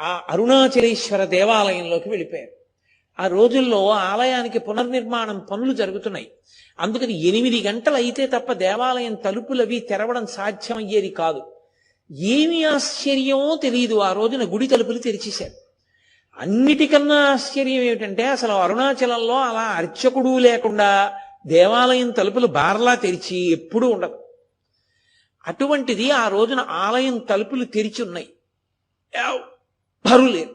ఆ అరుణాచలేశ్వర దేవాలయంలోకి వెళ్ళిపోయారు. ఆ రోజుల్లో ఆలయానికి పునర్నిర్మాణం పనులు జరుగుతున్నాయి. అందుకని 8 గంటలు అయితే తప్ప దేవాలయం తలుపులవి తెరవడం సాధ్యమయ్యేది కాదు. ఏమి ఆశ్చర్యమో తెలియదు, ఆ రోజున గుడి తలుపులు తెరిచేశారు. అన్నిటికన్నా ఆశ్చర్యం ఏమిటంటే, అసలు అరుణాచలంలో అలా అర్చకుడు లేకుండా దేవాలయం తలుపులు బార్లా తెరిచి ఎప్పుడూ ఉండదు. అటువంటిది ఆ రోజున ఆలయం తలుపులు తెరిచి ఉన్నాయి, ఎవ్వరూ లేరు.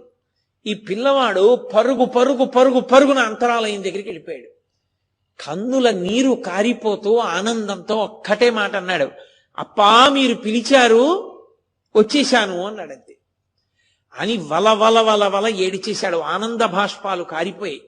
ఈ పిల్లవాడు పరుగు పరుగు పరుగు పరుగున అంతరాలయం దగ్గరికి వెళ్ళిపోయాడు. కన్నుల నీరు కారిపోతూ ఆనందంతో ఒక్కటే మాట అన్నాడు, అప్పా మీరు పిలిచారు, వచ్చేశాను అన్నాడంతే. అని వల వల వల వల ఏడిచేశాడు. ఆనంద భాష్పాలు కారిపోయాయి.